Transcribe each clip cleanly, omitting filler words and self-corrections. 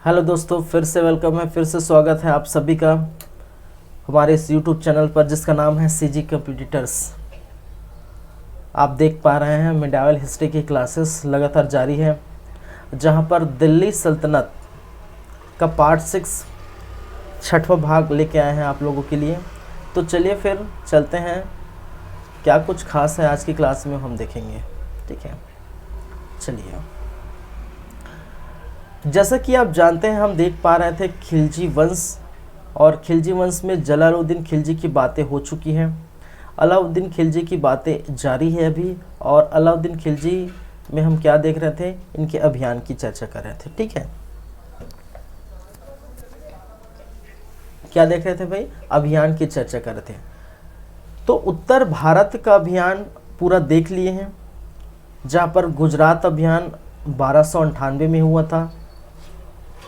Hello दोस्तों, फिर से वेलकम है, फिर से स्वागत है आप सभी का हमारे इस यूट्यूब चैनल पर जिसका नाम है सीजी कंप्यूटर्स। आप देख पा रहे हैं मिडावल हिस्ट्री की क्लासेस लगातार जारी है, जहां पर दिल्ली सल्तनत का पार्ट 6 छठवां भाग लेके आए हैं आप लोगों के लिए। तो चलिए फिर चलते हैं, क्या कुछ खास है आज की क्लास में हम देखेंगे। ठीक है, चलिए। जैसा कि आप जानते हैं, हम देख पा रहे थे खिलजी वंश, और खिलजी वंश में जलालुद्दीन खिलजी की बातें हो चुकी हैं। अलाउद्दीन खिलजी की बातें जारी है अभी, और अलाउद्दीन खिलजी में हम क्या देख रहे थे, इनके अभियान की चर्चा कर रहे थे। ठीक है, क्या देख रहे थे भाई, अभियान की चर्चा कर रहे थे। तो उत्तर भारत का अभियान पूरा देख लिए हैं, जहाँ पर गुजरात अभियान 1298 में हुआ था।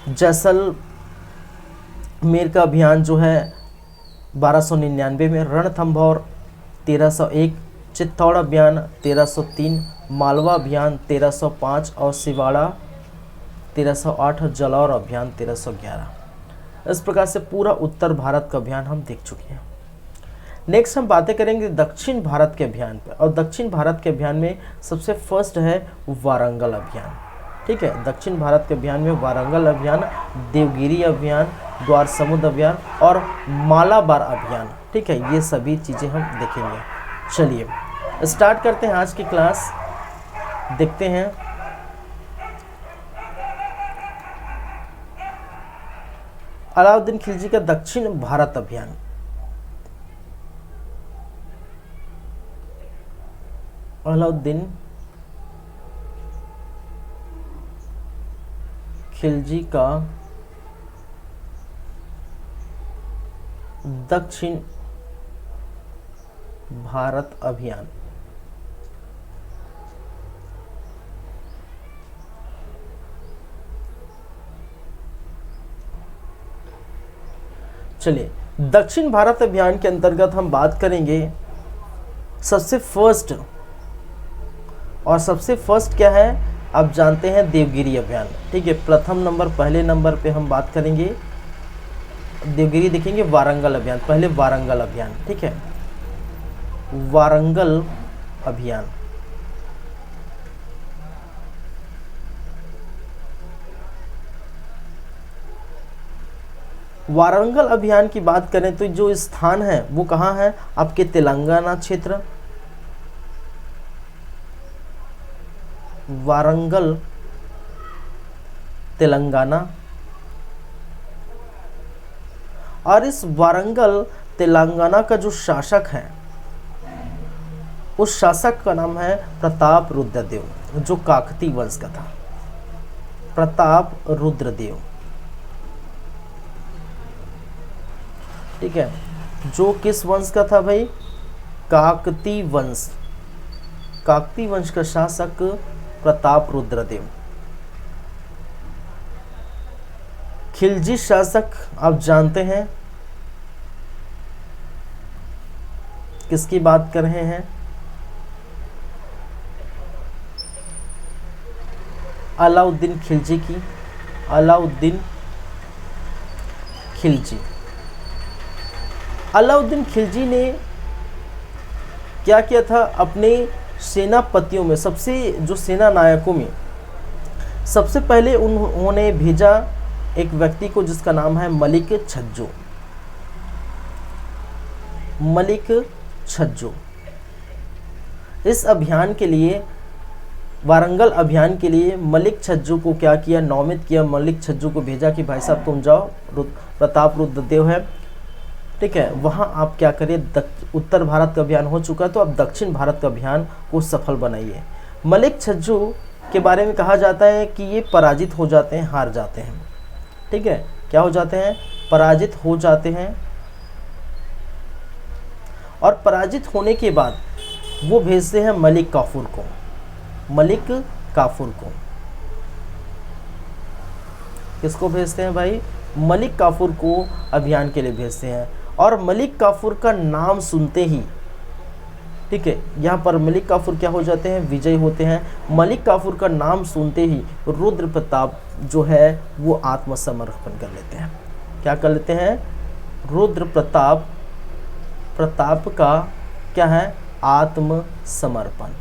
जैसलमेर का अभियान जो है 1299 में, रणथंभौर 1301, चित्तौड़ अभियान 1303, मालवा अभियान 1305 और सिवाड़ा 1308 और जलौर अभियान 1311। इस प्रकार से पूरा उत्तर भारत का अभियान हम देख चुके हैं। नेक्स्ट हम बातें करेंगे दक्षिण भारत के अभियान पर, और दक्षिण भारत के अभियान में सबसे फर्स्ट है वारंगल अभियान। ठीक है, दक्षिण भारत के अभियान में वारंगल अभियान, देवगिरी अभियान, द्वार समुद्र अभियान और मालाबार अभियान। ठीक है, ये सभी चीज़ें हम देखेंगे। चलिए स्टार्ट करते हैं आज की क्लास। देखते हैं अलाउद्दीन खिलजी का दक्षिण भारत अभियान। अलाउद्दीन खिलजी का दक्षिण भारत अभियान। चलिए, दक्षिण भारत अभियान के अंतर्गत हम बात करेंगे सबसे फर्स्ट क्या है, आप जानते हैं देवगिरी अभियान। ठीक है, प्रथम नंबर, पहले नंबर पे हम बात करेंगे देवगिरी, देखेंगे वारंगल अभियान। पहले वारंगल अभियान। ठीक है, वारंगल अभियान। वारंगल अभियान की बात करें तो जो स्थान है वो कहाँ है, आपके तेलंगाना क्षेत्र। वारंगल तेलंगाना, और इस वारंगल तेलंगाना का जो शासक है, उस शासक का नाम है प्रताप रुद्रदेव, जो काकती वंश का था। प्रताप रुद्रदेव। ठीक है, जो किस वंश का था भाई, काकती वंश। काकती वंश का शासक प्रताप रुद्रदेव। खिलजी शासक आप जानते हैं किसकी बात कर रहे हैं, अलाउद्दीन खिलजी की। अलाउद्दीन खिलजी। अलाउद्दीन खिलजी ने क्या किया था, अपने सेनापतियों में, जो सेना नायकों में सबसे पहले उन्होंने भेजा एक व्यक्ति को जिसका नाम है मलिक छज्जो। मलिक छज्जो। इस अभियान के लिए, वारंगल अभियान के लिए मलिक छज्जो को क्या किया, नौमित किया। मलिक छज्जो को भेजा कि भाई साहब तुम जाओ, प्रताप रुद्रदेव है, ठीक है, वहाँ आप क्या करिए, उत्तर भारत का अभियान हो चुका है तो अब दक्षिण भारत का अभियान को सफल बनाइए। मलिक छज्जो के बारे में कहा जाता है कि ये पराजित हो जाते हैं, हार जाते हैं। ठीक है, क्या हो जाते हैं, पराजित हो जाते हैं, और पराजित होने के बाद वो भेजते हैं मलिक काफूर को। मलिक काफूर को किसको भेजते हैं भाई, मलिक काफूर को अभियान के लिए भेजते हैं। और मलिक काफूर का नाम सुनते ही ठीक है, यहाँ पर मलिक काफूर क्या हो जाते हैं, विजयी होते हैं। मलिक काफूर का नाम सुनते ही रुद्र प्रताप जो है वो आत्मसमर्पण कर लेते हैं। क्या कर लेते हैं, रुद्र प्रताप का क्या है, आत्मसमर्पण।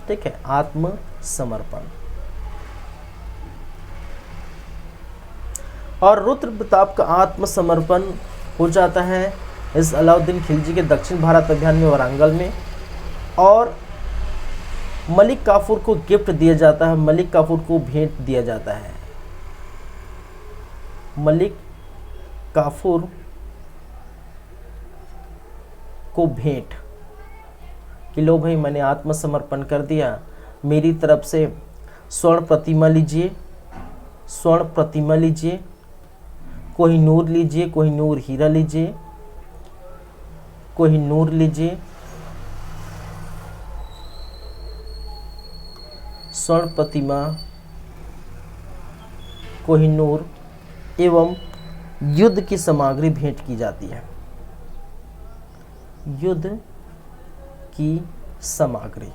ठीक है, आत्मसमर्पण। और रुद्र प्रताप का आत्मसमर्पण हो जाता है इस अलाउद्दीन खिलजी के दक्षिण भारत अभियान में वारंगल में। और मलिक काफूर को गिफ्ट दिया जाता है, मलिक काफूर को भेंट दिया जाता है। मलिक काफूर को भेंट कि लो भाई मैंने आत्मसमर्पण कर दिया, मेरी तरफ से स्वर्ण प्रतिमा लीजिए, स्वर्ण प्रतिमा लीजिए, कोहिनूर लीजिए, कोहिनूर हीरा लीजिए, कोहिनूर लीजिए, स्वर्ण प्रतिमा, कोहिनूर एवं युद्ध की सामग्री भेंट की जाती है। युद्ध की सामग्री।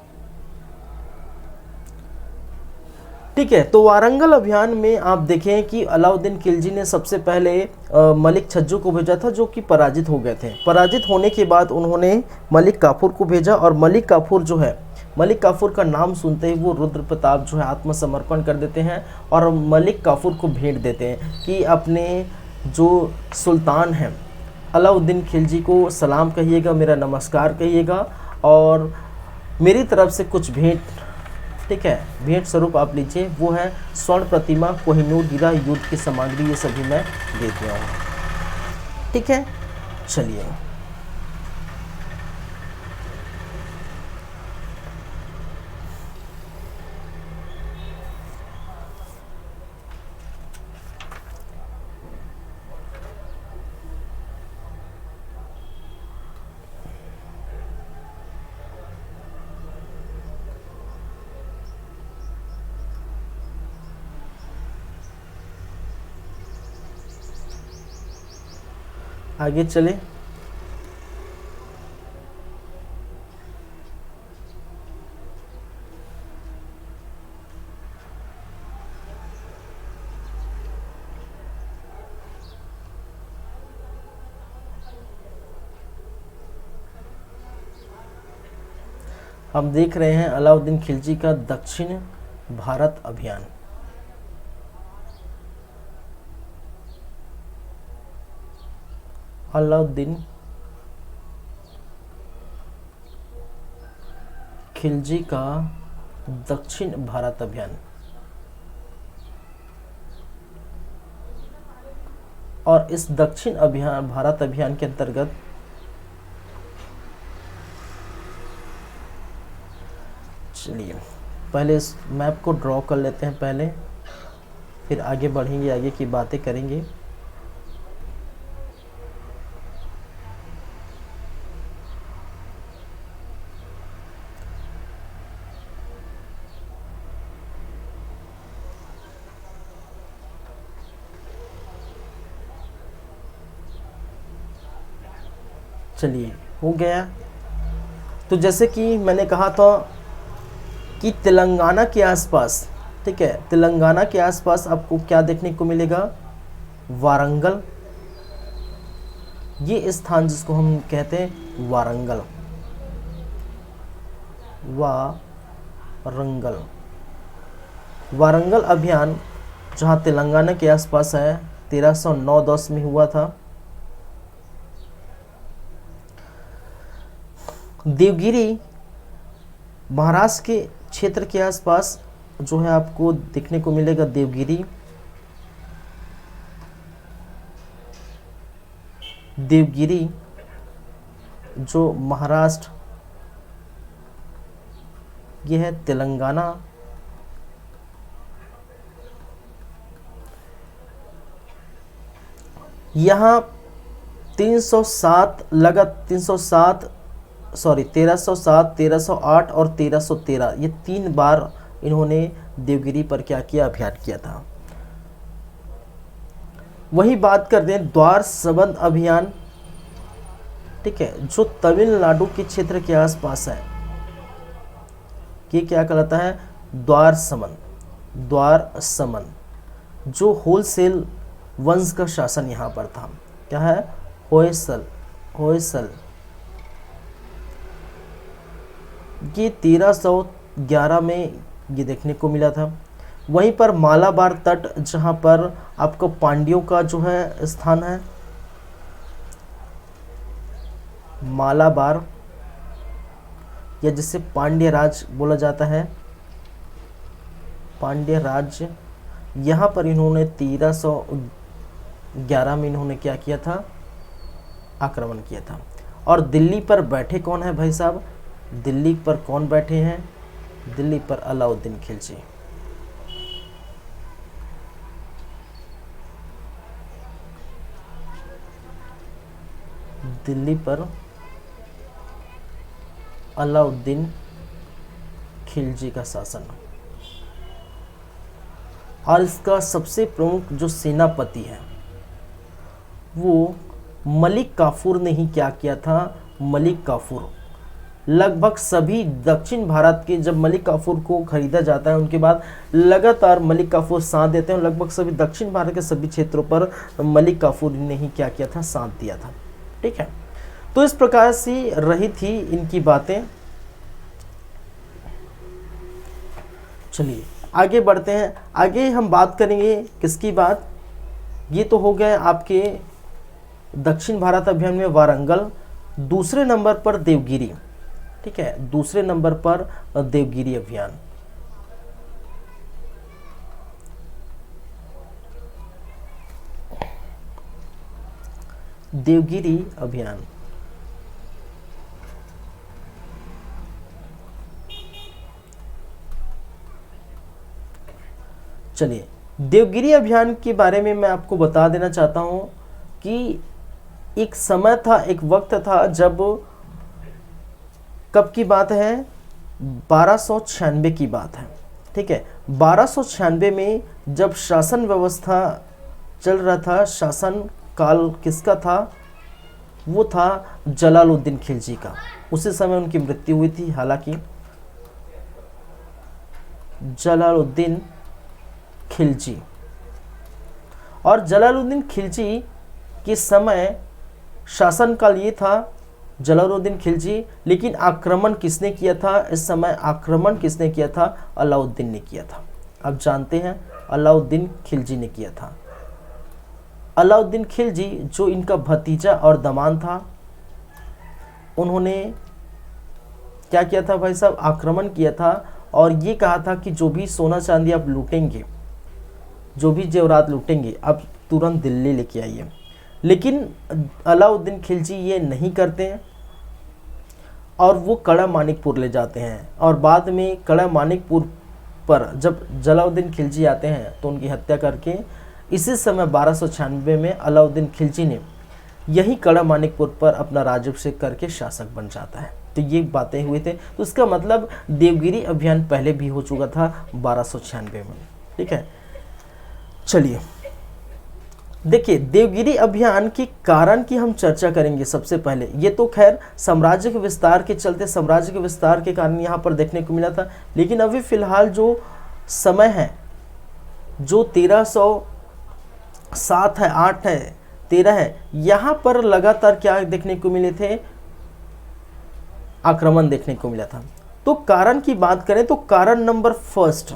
ठीक है, तो वारंगल अभियान में आप देखें कि अलाउद्दीन खिलजी ने सबसे पहले मलिक छज्जू को भेजा था, जो कि पराजित हो गए थे। पराजित होने के बाद उन्होंने मलिक काफूर को भेजा, और मलिक काफूर जो है, मलिक काफूर का नाम सुनते ही वो रुद्र प्रताप जो है आत्मसमर्पण कर देते हैं और मलिक काफूर को भेंट देते हैं कि अपने जो सुल्तान हैं अलाउद्दीन खिलजी को सलाम कहिएगा, मेरा नमस्कार कहिएगा, और मेरी तरफ से कुछ भेंट, ठीक है, भेंट स्वरूप आप लीजिए, वो है स्वर्ण प्रतिमा, कोहिनूर हीरा, युद्ध की सामग्री, ये सभी मैं दे दिया हूँ। ठीक है, चलिए आगे चले। हम देख रहे हैं अलाउद्दीन खिलजी का दक्षिण भारत अभियान। अलाउद्दीन खिलजी का दक्षिण भारत अभियान। और इस दक्षिण अभियान, भारत अभियान के अंतर्गत चलिए पहले इस मैप को ड्रॉ कर लेते हैं पहले, फिर आगे बढ़ेंगे, आगे की बातें करेंगे। चलिए हो गया। तो जैसे कि मैंने कहा था कि तेलंगाना के आसपास, ठीक है, तेलंगाना के आसपास आपको क्या देखने को मिलेगा, वारंगल, ये स्थान जिसको हम कहते हैं वारंगल, वारंगल। वारंगल अभियान जहाँ तेलंगाना के आसपास है 1309-10 में हुआ था। देवगिरी महाराष्ट्र के क्षेत्र के आसपास जो है आपको देखने को मिलेगा देवगिरी। देवगिरी जो महाराष्ट्र, यह है तेलंगाना। यहाँ 1307 1307, 1308 और 1313, ये 3 बार इन्होंने देवगिरी पर क्या किया, अभियान किया था। वही बात करते हैं द्वार संबंध अभियान। ठीक है, जो तमिलनाडु के क्षेत्र के आसपास है, ये क्या कहलाता है? द्वार समन। द्वार समन, जो होलसेल वंश का शासन यहाँ पर था। क्या है? होयसल। होयसल ये 1311 में ये देखने को मिला था। वहीं पर मालाबार तट, जहाँ पर आपको पांड्यों का जो है स्थान है, मालाबार या जिसे पांड्य राज बोला जाता है, पांड्य राज्य, यहाँ पर इन्होंने 1311 में इन्होंने क्या किया था? आक्रमण किया था। और दिल्ली पर बैठे कौन है भाई साहब? दिल्ली पर कौन बैठे हैं? दिल्ली पर अलाउद्दीन खिलजी। दिल्ली पर अलाउद्दीन खिलजी का शासन। और इसका सबसे प्रमुख जो सेनापति है वो मलिक काफूर ने ही क्या किया था? मलिक काफूर। लगभग सभी दक्षिण भारत के, जब मलिक काफूर को खरीदा जाता है उनके बाद लगातार मलिक काफूर साथ देते हैं। लगभग सभी दक्षिण भारत के सभी क्षेत्रों पर मलिक काफूर ने ही क्या किया था? साथ दिया था। ठीक है, तो इस प्रकार से रही थी इनकी बातें। चलिए आगे बढ़ते हैं। आगे हम बात करेंगे किसकी बात? ये तो हो गए आपके दक्षिण भारत अभियान में वारंगल। दूसरे नंबर पर देवगिरी। ठीक है, दूसरे नंबर पर देवगिरी अभियान। देवगिरी अभियान। चलिए, देवगिरी अभियान के बारे में मैं आपको बता देना चाहता हूं कि एक समय था, एक वक्त था जब, कब की बात है? 1296 की बात है। ठीक है, 1296 में जब शासन व्यवस्था चल रहा था, शासन काल किसका था? वो था जलालुद्दीन खिलजी का। उसी समय उनकी मृत्यु हुई थी। हालांकि जलालुद्दीन खिलजी, और जलालुद्दीन खिलजी के समय शासनकाल ये था, जलालुद्दीन खिलजी। लेकिन आक्रमण किसने किया था? इस समय आक्रमण किसने किया था? अलाउद्दीन ने किया था। अब जानते हैं, अलाउद्दीन खिलजी ने किया था। अलाउद्दीन खिलजी जो इनका भतीजा और दामाद था, उन्होंने क्या किया था भाई साहब? आक्रमण किया था और ये कहा था कि जो भी सोना चांदी आप लूटेंगे, जो भी जेवरात लूटेंगे, आप तुरंत दिल्ली लेके आइए। लेकिन अलाउद्दीन खिलजी ये नहीं करते हैं और वो कड़ा मानिकपुर ले जाते हैं। और बाद में कड़ा मानिकपुर पर जब जलालुद्दीन खिलजी आते हैं तो उनकी हत्या करके, इसी समय 1296 में अलाउद्दीन खिलजी ने यही कड़ा मानिकपुर पर अपना राज्याभिषेक करके शासक बन जाता है। तो ये बातें हुए थे। तो इसका मतलब देवगिरी अभियान पहले भी हो चुका था 1296 में। ठीक है, चलिए देखिए, देवगिरी अभियान के कारण की हम चर्चा करेंगे। सबसे पहले ये तो खैर साम्राज्य के विस्तार के चलते, साम्राज्य के विस्तार के कारण यहाँ पर देखने को मिला था। लेकिन अभी फिलहाल जो समय है, जो 1307 है, 8 है, 13 है, यहाँ पर लगातार क्या देखने को मिले थे? आक्रमण देखने को मिला था। तो कारण की बात करें तो कारण नंबर फर्स्ट,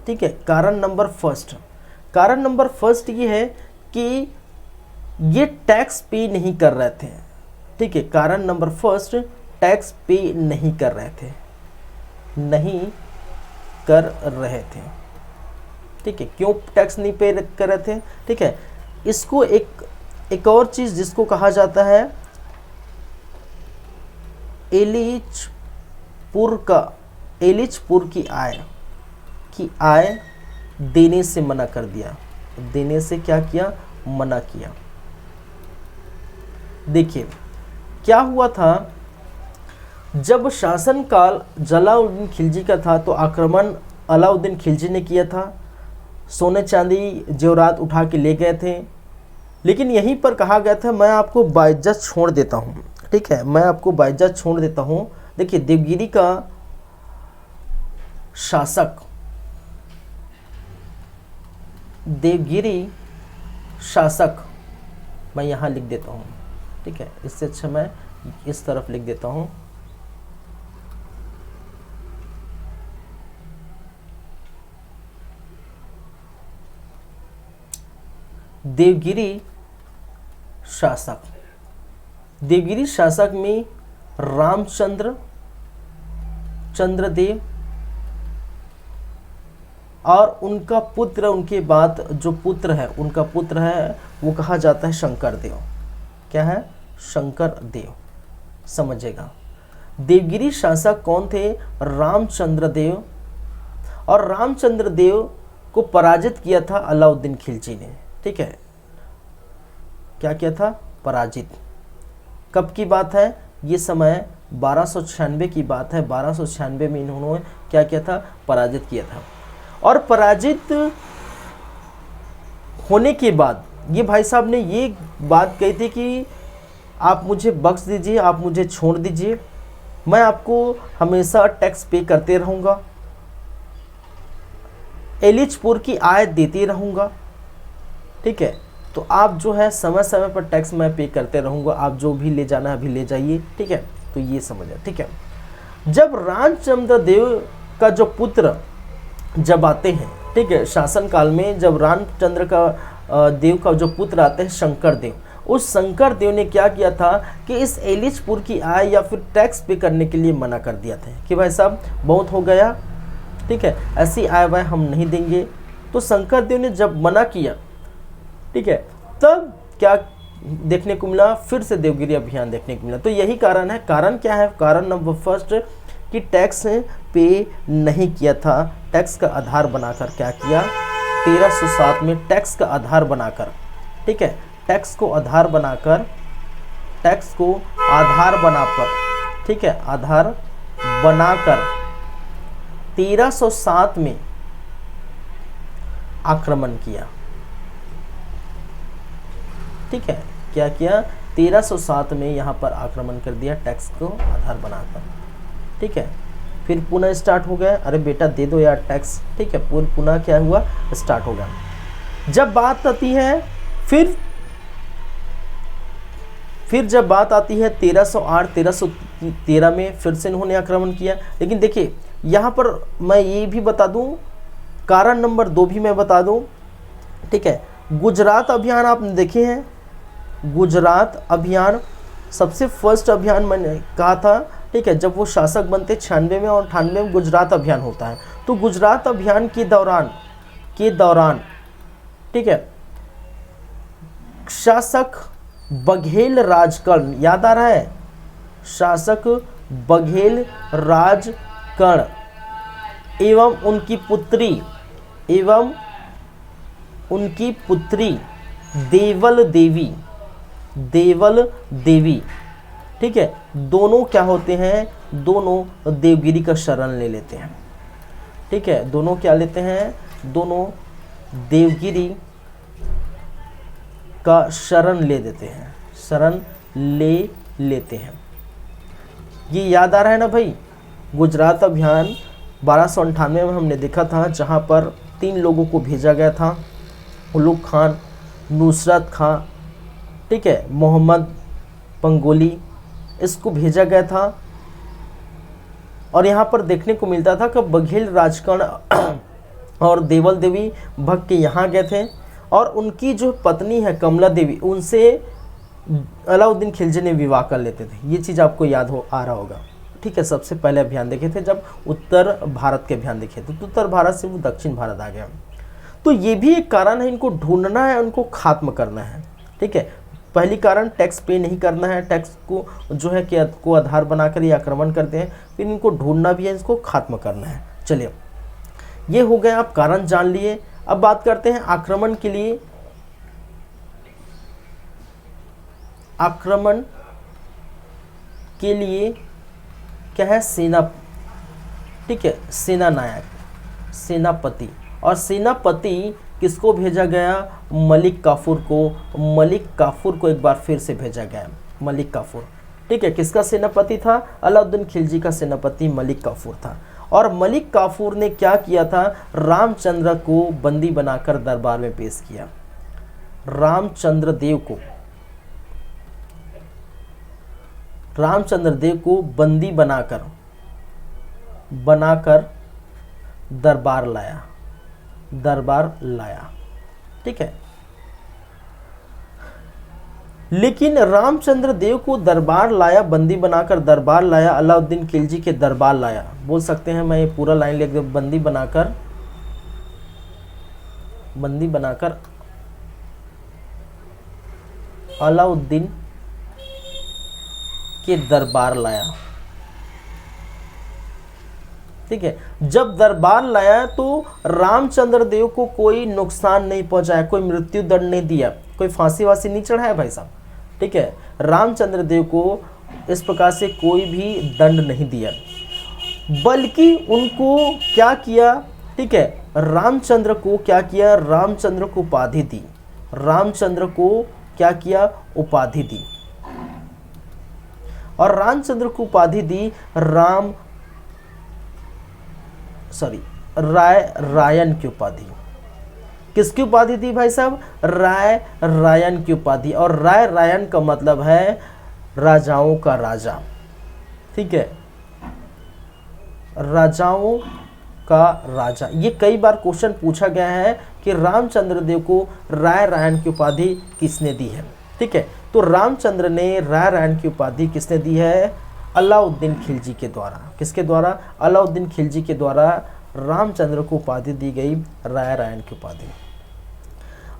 ठीक है, कारण नंबर फर्स्ट ये है कि ये टैक्स पे नहीं कर रहे थे। ठीक है, कारण नंबर फर्स्ट, टैक्स पे नहीं कर रहे थे। ठीक है, क्यों टैक्स नहीं पे कर रहे थे? ठीक है, इसको एक और चीज जिसको कहा जाता है एलिचपुर की आय देने से मना कर दिया। देने से क्या किया? मना किया। देखिए क्या हुआ था, जब शासनकाल जलालुद्दीन खिलजी का था तो आक्रमण अलाउद्दीन खिलजी ने किया था। सोने चांदी जेवरात उठा के ले गए थे। लेकिन यहीं पर कहा गया था मैं आपको बाइज्जत छोड़ देता हूँ। ठीक है, मैं आपको बाइजा छोड़ देता हूँ। देखिए देवगिरी का शासक, देवगिरी शासक मैं यहाँ लिख देता हूँ, ठीक है, इससे अच्छा मैं इस तरफ लिख देता हूँ। देवगिरी शासक, देवगिरी शासक में रामचंद्र चंद्रदेव और उनका पुत्र, उनके बाद जो पुत्र है, उनका पुत्र है वो कहा जाता है शंकर देव। क्या है? शंकर देव, समझेगा। देवगिरी शासक कौन थे? रामचंद्र देव। और रामचंद्र देव को पराजित किया था अलाउद्दीन खिलजी ने, ठीक है। क्या किया था? पराजित। कब की बात है? ये समय 1296 की बात है। 1296 में इन्होंने क्या किया था? पराजित किया था। और पराजित होने के बाद ये भाई साहब ने ये बात कही थी कि आप मुझे बख्श दीजिए, आप मुझे छोड़ दीजिए, मैं आपको हमेशा टैक्स पे करते रहूँगा, एलिचपुर की आय देते रहूँगा, ठीक है। तो आप जो है समय समय पर टैक्स मैं पे करते रहूँगा, आप जो भी ले जाना है अभी ले जाइए, ठीक है। तो ये समझे, ठीक है। जब रामचंद्र देव का जो पुत्र जब आते हैं, ठीक है, शासन काल में जब रामचंद्र का देव का जो पुत्र आते हैं शंकर देव, उस शंकर देव ने क्या किया था कि इस एलिचपुर की आय या फिर टैक्स पे करने के लिए मना कर दिया था कि भाई साहब बहुत हो गया, ठीक है, ऐसी आय वाय हम नहीं देंगे। तो शंकर देव ने जब मना किया, ठीक है, तब क्या देखने को मिला? फिर से देवगिरी अभियान देखने को मिला। तो यही कारण है। कारण क्या है? कारण नंबर फर्स्ट कि टैक्स पे नहीं किया था। टैक्स का आधार बनाकर क्या किया? 1307 में टैक्स का आधार बनाकर, ठीक है, टैक्स को आधार बनाकर, टैक्स को आधार बनाकर, ठीक है, आधार बनाकर 1307 में आक्रमण किया, ठीक है। क्या किया? 1307 में यहाँ पर आक्रमण कर दिया टैक्स को आधार बनाकर, ठीक है। फिर पुनः स्टार्ट हो गया, अरे बेटा दे दो यार टैक्स, ठीक है, पुनः क्या हुआ? स्टार्ट हो गया। जब बात आती है फिर जब बात आती है 1308 1313 में फिर से इन्होंने आक्रमण किया। लेकिन देखिए यहाँ पर मैं ये भी बता दूं, कारण नंबर 2 भी मैं बता दूं, ठीक है। गुजरात अभियान आपने देखे हैं, गुजरात अभियान सबसे फर्स्ट अभियान मैंने कहा था, ठीक है, जब वो शासक बनते 96 में और 98 में गुजरात अभियान होता है। तो गुजरात अभियान के दौरान, ठीक है, शासक बघेल राजकर्ण, याद आ रहा है? शासक बघेल राजकर्ण एवं उनकी पुत्री देवल देवी, ठीक है, दोनों क्या होते हैं? दोनों देवगिरी का शरण ले लेते हैं, ठीक है। दोनों क्या लेते हैं? दोनों देवगिरी का शरण ले देते हैं, शरण ले लेते हैं। ये याद आ रहा है ना भाई? गुजरात अभियान 1298 में हमने देखा था, जहाँ पर 3 लोगों को भेजा गया था, उलुग खान, नुसरत खां, ठीक है, मोहम्मद पंगोली, इसको भेजा गया था। और यहाँ पर देखने को मिलता था कि बघेल राजकर्ण और देवल देवी भक्त के यहाँ गए थे, और उनकी जो पत्नी है कमला देवी, उनसे अलाउद्दीन खिलजी ने विवाह कर लेते थे। ये चीज़ आपको याद आ रहा होगा, ठीक है। सबसे पहले अभियान देखे थे जब उत्तर भारत के अभियान देखे थे, तो उत्तर भारत से वो दक्षिण भारत आ गया। तो ये भी एक कारण है, इनको ढूंढना है, उनको खत्म करना है, ठीक है। पहली कारण टैक्स पे नहीं करना है, टैक्स को जो है कि को आधार बनाकर ये आक्रमण करते हैं। फिर इनको ढूंढना भी है, इसको खत्म करना है। चलिए, ये हो गए, आप कारण जान लिए। अब बात करते हैं आक्रमण के लिए। आक्रमण के लिए क्या है? सेना, ठीक है, सेना नायक, सेनापति। और सेनापति किसको भेजा गया? मलिक काफूर को। मलिक काफूर को एक बार फिर से भेजा गया, मलिक काफूर, ठीक है, किसका सेनापति था? अलाउद्दीन खिलजी का सेनापति मलिक काफूर था। और मलिक काफूर ने क्या किया था? रामचंद्र को बंदी बनाकर दरबार में पेश किया। रामचंद्र देव को बंदी बनाकर दरबार लाया। ठीक है, लेकिन रामचंद्र देव को दरबार लाया, बंदी बनाकर दरबार लाया, अलाउद्दीन खिलजी के दरबार लाया। बोल सकते हैं, मैं ये पूरा लाइन लिख दूं, बंदी बनाकर अलाउद्दीन के दरबार लाया। ठीक है, जब दरबार लाया तो रामचंद्र देव को कोई नुकसान नहीं पहुंचाया, कोई मृत्यु दंड नहीं दिया, कोई फांसी वासी नहीं चढ़ाया भाई साहब। ठीक है, रामचंद्र देव को इस प्रकार से कोई भी दंड नहीं दिया, बल्कि उनको क्या किया? ठीक है, रामचंद्र को क्या किया? रामचंद्र को उपाधि दी। रामचंद्र को क्या किया? उपाधि दी। और रामचंद्र को उपाधि दी रायन की उपाधि। किसकी उपाधि दी भाई साहब? रायन की उपाधि। और रायन का मतलब है राजाओं का राजा। ठीक है, राजाओं का राजा। ये कई बार क्वेश्चन पूछा गया है कि रामचंद्र देव को रायन की उपाधि किसने दी है। ठीक है, तो रामचंद्र ने रायन की उपाधि किसने दी है? अलाउद्दीन खिलजी के द्वारा। किसके द्वारा? अलाउद्दीन खिलजी के द्वारा रामचंद्र को उपाधि दी गई, रायन की उपाधि।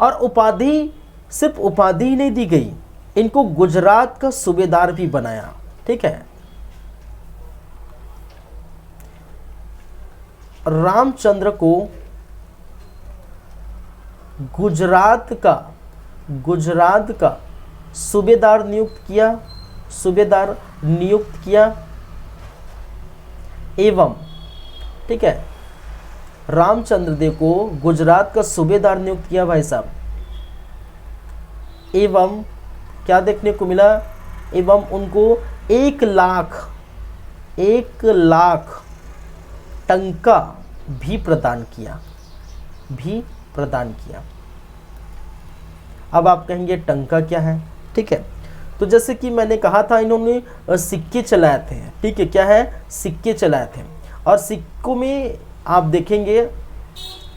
और उपाधि सिर्फ उपाधि ही नहीं दी गई, इनको गुजरात का सूबेदार भी बनाया। ठीक है, रामचंद्र को गुजरात का सूबेदार नियुक्त किया एवं, ठीक है, रामचंद्र देव को गुजरात का सूबेदार नियुक्त किया भाई साहब। एवं क्या देखने को मिला? एवं उनको 1,00,000 टंका भी प्रदान किया। अब आप कहेंगे टंका क्या है? ठीक है, तो जैसे कि मैंने कहा था, इन्होंने सिक्के चलाए थे। ठीक है, क्या है? सिक्के चलाए थे। और सिक्कों में आप देखेंगे,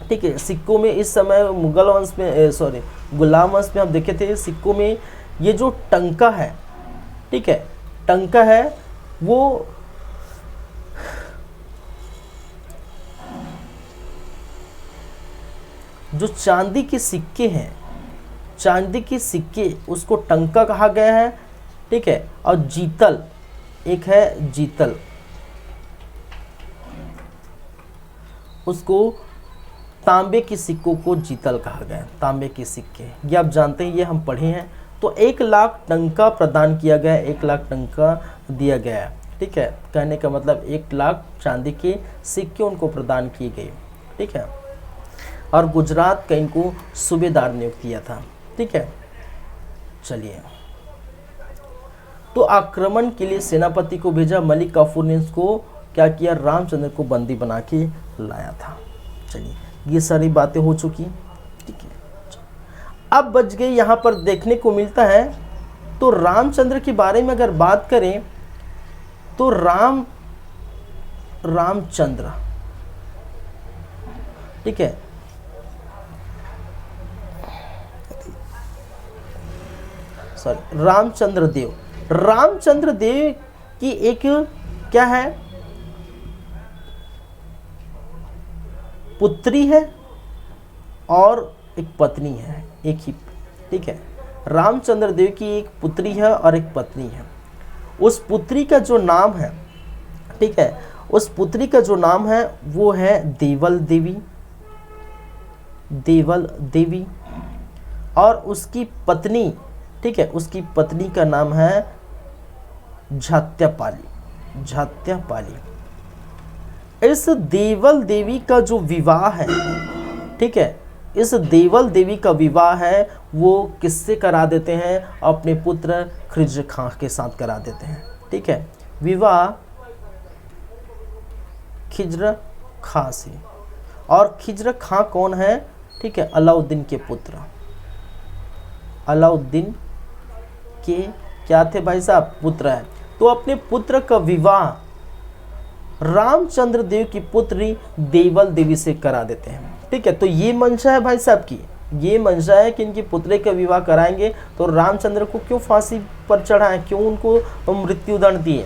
ठीक है, सिक्कों में इस समय मुगल वंश में गुलाम वंश में आप देखे थे, सिक्कों में ये जो टंका है, ठीक है, टंका है, वो जो चांदी के सिक्के हैं, चांदी के सिक्के, उसको टंका कहा गया है। ठीक है, और जीतल एक है, जीतल, उसको तांबे के सिक्कों को जीतल कहा गया है। तांबे के सिक्के, ये आप जानते हैं, ये हम पढ़े हैं। तो 1,00,000 टंका प्रदान किया गया, 1,00,000 टंका दिया गया है। ठीक है, कहने का मतलब 1,00,000 चांदी के सिक्के उनको प्रदान किए गए। ठीक है, और गुजरात का इनको सूबेदार नियुक्त किया था। ठीक है, चलिए, तो आक्रमण के लिए सेनापति को भेजा। मलिक काफूर ने इसको क्या किया? रामचंद्र को बंदी बना के लाया था। चलिए, ये सारी बातें हो चुकी। ठीक है, अब बच गई, यहाँ पर देखने को मिलता है, तो रामचंद्र के बारे में अगर बात करें तो रामचंद्र, ठीक है, रामचंद्र देव की एक क्या है? पुत्री है और एक पत्नी है, एक ही। ठीक है, रामचंद्र देव की एक पुत्री है और एक पत्नी है। उस पुत्री का जो नाम है, ठीक है, उस पुत्री का जो नाम है वो है देवल देवी। और उसकी पत्नी, ठीक है, उसकी पत्नी का नाम है झात्यापाली। इस देवल देवी का जो विवाह है, ठीक है, इस देवल देवी का विवाह है वो किससे करा देते हैं? अपने पुत्र खिज्र खां के साथ करा देते हैं। ठीक है, विवाह खिज्र खां से। और खिज्र खां कौन है? ठीक है, अलाउद्दीन के पुत्र। अलाउद्दीन के क्या थे भाई साहब? पुत्र है। तो अपने पुत्र का विवाह रामचंद्र देव की पुत्री देवल देवी से करा देते हैं। ठीक है, तो ये मंशा है भाई साहब की, ये मंशा है कि इनकी पुत्री का विवाह कराएंगे तो रामचंद्र को क्यों फांसी पर चढ़ाएं, क्यों उनको मृत्युदंड दिए,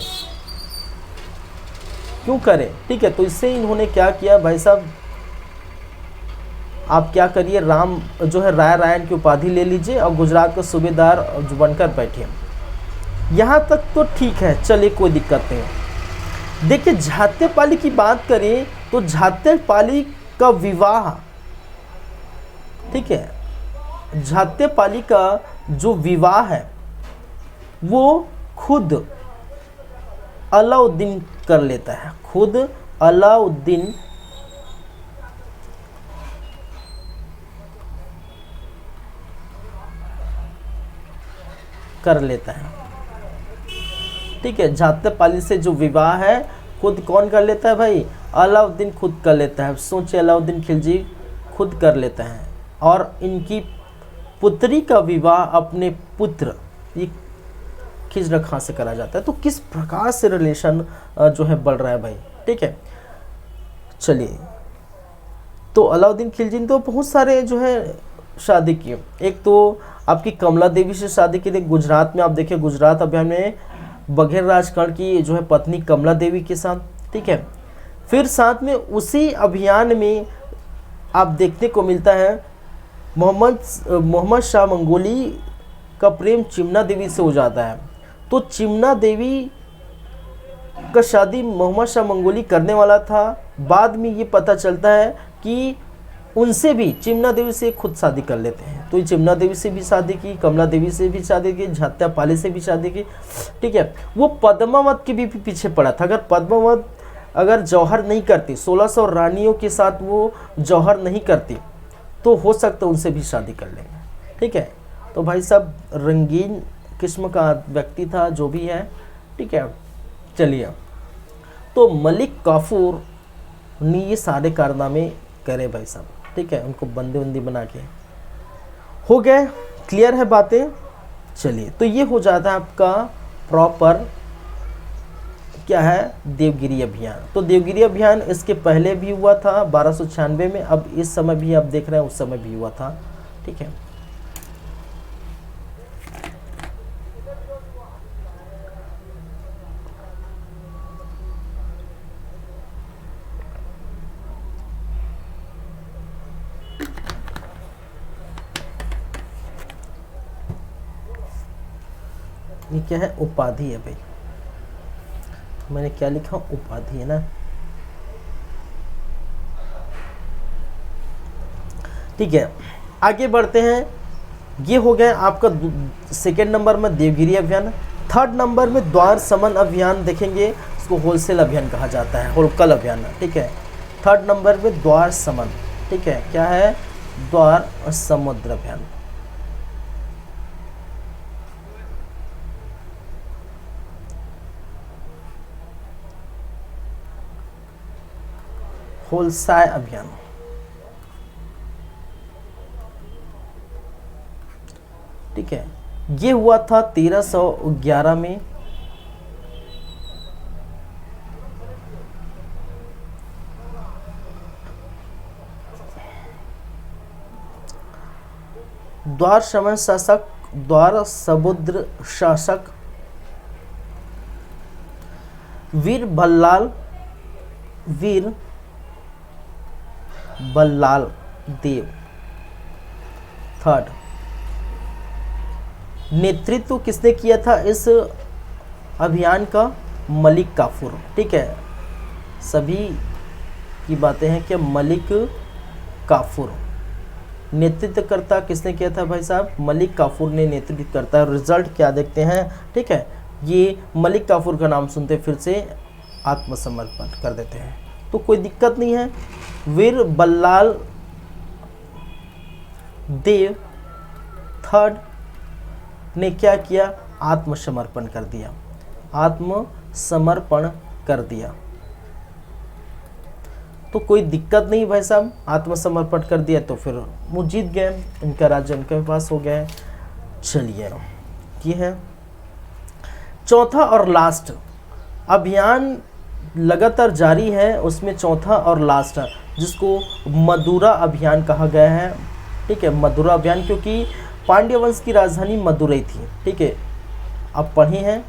क्यों करें? ठीक है, तो इससे इन्होंने क्या किया भाई साहब, आप क्या करिए, राम जो है राय रायन की उपाधि ले लीजिए और गुजरात का सूबेदार बनकर बैठिए। यहाँ तक तो ठीक है, चलिए कोई दिक्कत नहीं। देखिए झात्यपाली की बात करें तो झात्यपाली का विवाह, ठीक है, झात्यपाली का जो विवाह है वो खुद अलाउद्दीन कर लेता है, खुद अलाउद्दीन कर लेता है। ठीक है, झात्यपाली से जो विवाह है खुद कौन कर लेता है भाई? अलाउद्दीन खुद कर लेता है। सोचिए, अलाउद्दीन खिलजी खुद कर लेता है और इनकी पुत्री का विवाह अपने पुत्र ये खिज्र खां से करा जाता है। तो किस प्रकार से रिलेशन जो है बढ़ रहा है भाई। ठीक है, चलिए, तो अलाउद्दीन खिलजी ने तो बहुत सारे जो है शादी की। एक तो आपकी कमला देवी से शादी की थी गुजरात में, आप देखिए गुजरात अभियान में बघेल राजकर्ण की जो है पत्नी कमला देवी के साथ। ठीक है, फिर साथ में उसी अभियान में आप देखने को मिलता है मोहम्मद शाह मंगोली का प्रेम चिमना देवी से हो जाता है। तो चिमना देवी का शादी मोहम्मद शाह मंगोली करने वाला था, बाद में ये पता चलता है कि उनसे भी चिमना देवी से खुद शादी कर लेते हैं। तो ये चिमना देवी से भी शादी की, कमला देवी से भी शादी की, झात्यापाली से भी शादी की। ठीक है, वो पद्मावत के भी पीछे पड़ा था। अगर पद्मावत अगर जौहर नहीं करती, 1600 रानियों के साथ वो जौहर नहीं करती तो हो सकता है उनसे भी शादी कर लेंगे। ठीक है, तो भाई साहब रंगीन किस्म का व्यक्ति था जो भी है। ठीक है, चलिए, तो मलिक काफूर ने ये सारे कारनामे करे भाई साहब। ठीक है, उनको बंदी बंदी बना के हो गए। क्लियर है बातें? चलिए, तो ये हो जाता है आपका प्रॉपर क्या है, देवगिरी अभियान। तो देवगिरी अभियान इसके पहले भी हुआ था 1296 में, अब इस समय भी आप देख रहे हैं उस समय भी हुआ था। ठीक है, ये क्या है, उपाधि है भाई। मैंने क्या लिखा, उपाधि है ना। ठीक है, आगे बढ़ते हैं। ये हो गया आपका सेकेंड नंबर में देवगिरी अभियान। थर्ड नंबर में द्वार समन अभियान देखेंगे, इसको होलसेल अभियान कहा जाता है, होलकल अभियान। ठीक है, थर्ड नंबर में द्वार समन। ठीक है, क्या है, द्वार समुद्र अभियान। होलसाय अभियान। ठीक है, ये हुआ था 1311 में। द्वार समन शासक, द्वार समुद्र शासक वीर बल्लाल देव थर्ड। नेतृत्व किसने किया था इस अभियान का? मलिक काफूर। ठीक है, सभी की बातें हैं कि मलिक काफूर नेतृत्वकर्ता किसने किया था भाई साहब? मलिक काफूर ने नेतृत्व करता है। रिजल्ट क्या देखते हैं? ठीक है, ये मलिक काफूर का नाम सुनते फिर से आत्मसमर्पण कर देते हैं, तो कोई दिक्कत नहीं है। वीर बल्लाल देव थर्ड ने क्या किया, आत्मसमर्पण कर दिया, आत्मसमर्पण कर दिया। तो कोई दिक्कत नहीं भाई साहब, आत्मसमर्पण कर दिया तो फिर वो जीत गए, इनका राज्य उनके पास हो गया है। चलिए ये है चौथा और लास्ट अभियान लगातार जारी है, उसमें चौथा और लास्ट जिसको मदुरा अभियान कहा गया है। ठीक है, मदुरा अभियान, क्योंकि पांड्य वंश की राजधानी मदुरई थी। ठीक है, अब पढ़े हैं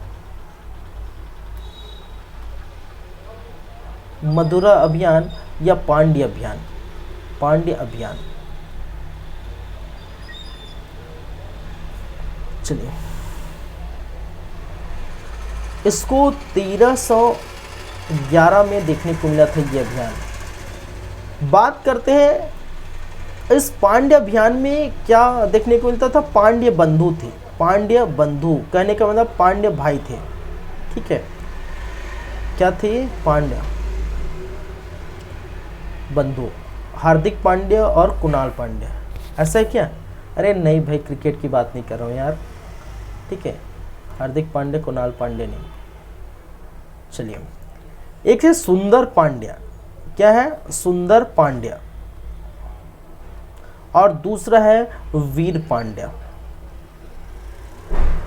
मदुरा अभियान या पांड्य अभियान, पांड्य अभियान। चलिए इसको 1311 में देखने को मिला था ये अभियान। बात करते हैं इस पांड्य अभियान में क्या देखने को मिलता था, पांड्य बंधु थे, पांड्य बंधु कहने का मतलब पांड्य भाई थे। ठीक है, क्या थे, पांड्य बंधु, हार्दिक पांड्या और कुणाल पांड्या, ऐसा है क्या? अरे नहीं भाई, क्रिकेट की बात नहीं कर रहा हूँ यार। ठीक है, हार्दिक पांड्या कुणाल पांड्या नहीं। चलिए एक है सुंदर पांड्या, क्या है, सुंदर पांड्या, और दूसरा है वीर पांड्या।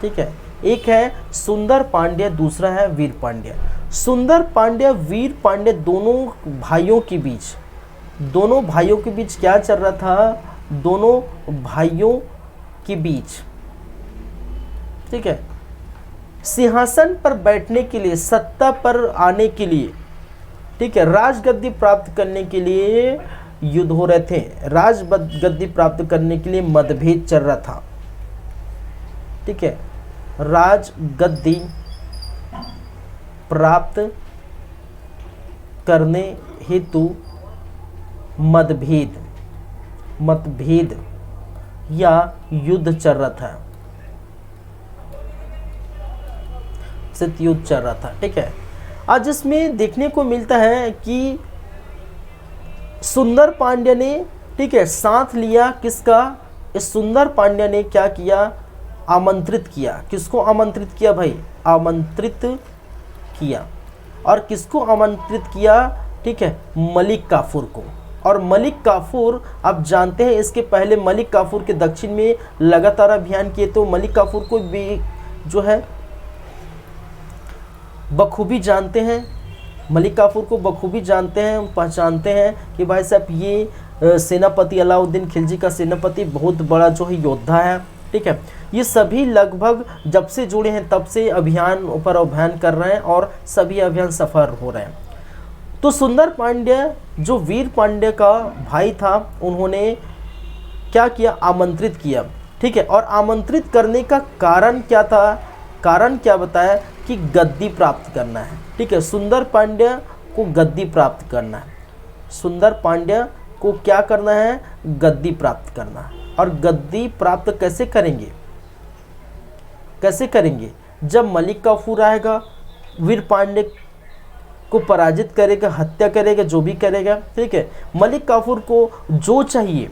ठीक है, एक है सुंदर पांड्या, दूसरा है वीर पांड्या। सुंदर पांड्या वीर पांड्या दोनों भाइयों के बीच क्या चल रहा था, दोनों भाइयों के बीच, ठीक है, सिंहासन पर बैठने के लिए, सत्ता पर आने के लिए, ठीक है, राजगद्दी प्राप्त करने के लिए युद्ध हो रहे थे। राजगद्दी प्राप्त करने के लिए मतभेद चल रहा था। ठीक है, राजगद्दी प्राप्त करने हेतु मतभेद या युद्ध चल रहा था, युद्ध चल रहा था। ठीक है, आज इसमें देखने को मिलता है कि सुंदर पांड्या ने, ठीक है, साथ लिया किसका, इस सुंदर पांड्या ने क्या किया, आमंत्रित किया। किसको आमंत्रित किया भाई, आमंत्रित किया। और किसको आमंत्रित किया, ठीक है, मलिक काफूर को। और मलिक काफूर आप जानते हैं, इसके पहले मलिक काफूर के दक्षिण में लगातार अभियान किए, तो मलिक काफूर को भी जो है बखूबी जानते हैं, मलिक काफूर को बखूबी जानते हैं, पहचानते हैं कि भाई साहब ये सेनापति अलाउद्दीन खिलजी का सेनापति बहुत बड़ा जो है योद्धा है। ठीक है, ये सभी लगभग जब से जुड़े हैं तब से अभियान ऊपर अभियान कर रहे हैं और सभी अभियान सफल हो रहे हैं। तो सुंदर पांड्या जो वीर पांड्या का भाई था, उन्होंने क्या किया, आमंत्रित किया। ठीक है, और आमंत्रित करने का कारण क्या था, कारण क्या बताया कि गद्दी प्राप्त करना है। ठीक है, सुंदर पांड्या को गद्दी प्राप्त करना है, सुंदर पांड्या को क्या करना है, गद्दी प्राप्त करना है। और गद्दी प्राप्त कैसे करेंगे, कैसे करेंगे, जब मलिक काफूर आएगा, वीर पांड्या को पराजित करेगा, हत्या करेगा, जो भी करेगा। ठीक है, मलिक काफूर को जो चाहिए,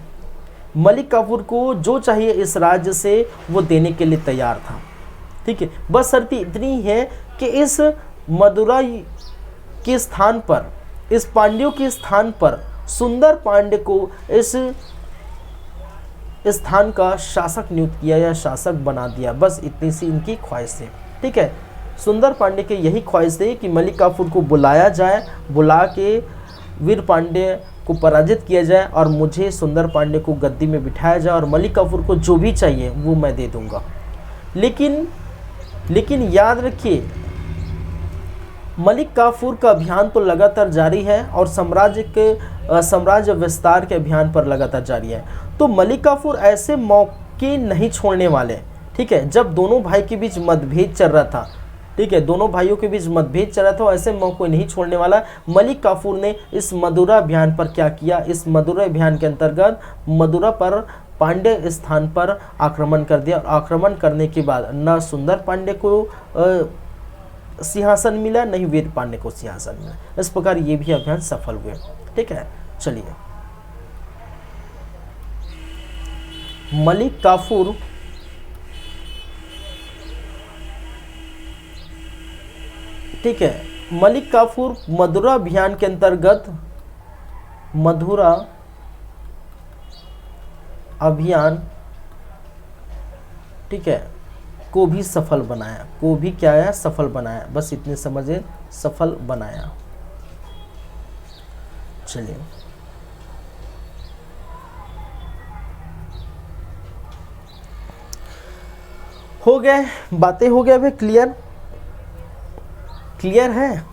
मलिक काफूर को जो चाहिए इस राज्य से वो देने के लिए तैयार था। ठीक है, बस शर्त इतनी है कि इस मदुरा के स्थान पर, इस पांड्यों के स्थान पर सुंदर पांड्य को इस स्थान का शासक नियुक्त किया या शासक बना दिया। बस इतनी सी इनकी ख्वाहिश है। ठीक है, सुंदर पांड्य की यही ख्वाहिश है कि मलिक काफूर को बुलाया जाए, बुला के वीर पांड्य को पराजित किया जाए और मुझे सुंदर पांड्य को गद्दी में बिठाया जाए और मलिक काफूर को जो भी चाहिए वो मैं दे दूंगा। लेकिन याद रखिए, मलिक काफूर का अभियान तो लगातार जारी है और साम्राज्य विस्तार के अभियान पर लगातार जारी है। तो मलिक काफूर ऐसे मौके नहीं छोड़ने वाले। ठीक है, जब दोनों भाई के बीच मतभेद चल रहा था, ठीक है, दोनों भाइयों के बीच मतभेद चल रहा था, ऐसे मौके नहीं छोड़ने वाला। मलिक काफूर ने इस मदुरा अभियान पर क्या किया, इस मदुरा अभियान के अंतर्गत मदुरा पर पांड्य स्थान पर आक्रमण कर दिया। और आक्रमण करने के बाद न सुंदर पांड्य को सिंहासन मिला, नहीं वीर पांड्य को सिंहासन मिला। इस प्रकार ये भी अभियान सफल हुए। ठीक है, चलिए मलिक काफूर ठीक है, मलिक काफूर मधुरा अभियान के अंतर्गत मधुरा अभियान ठीक है को भी सफल बनाया, को भी क्या है सफल बनाया, बस इतने समझे, सफल बनाया। चलिए हो गए, बातें हो गए भाई, क्लियर क्लियर है।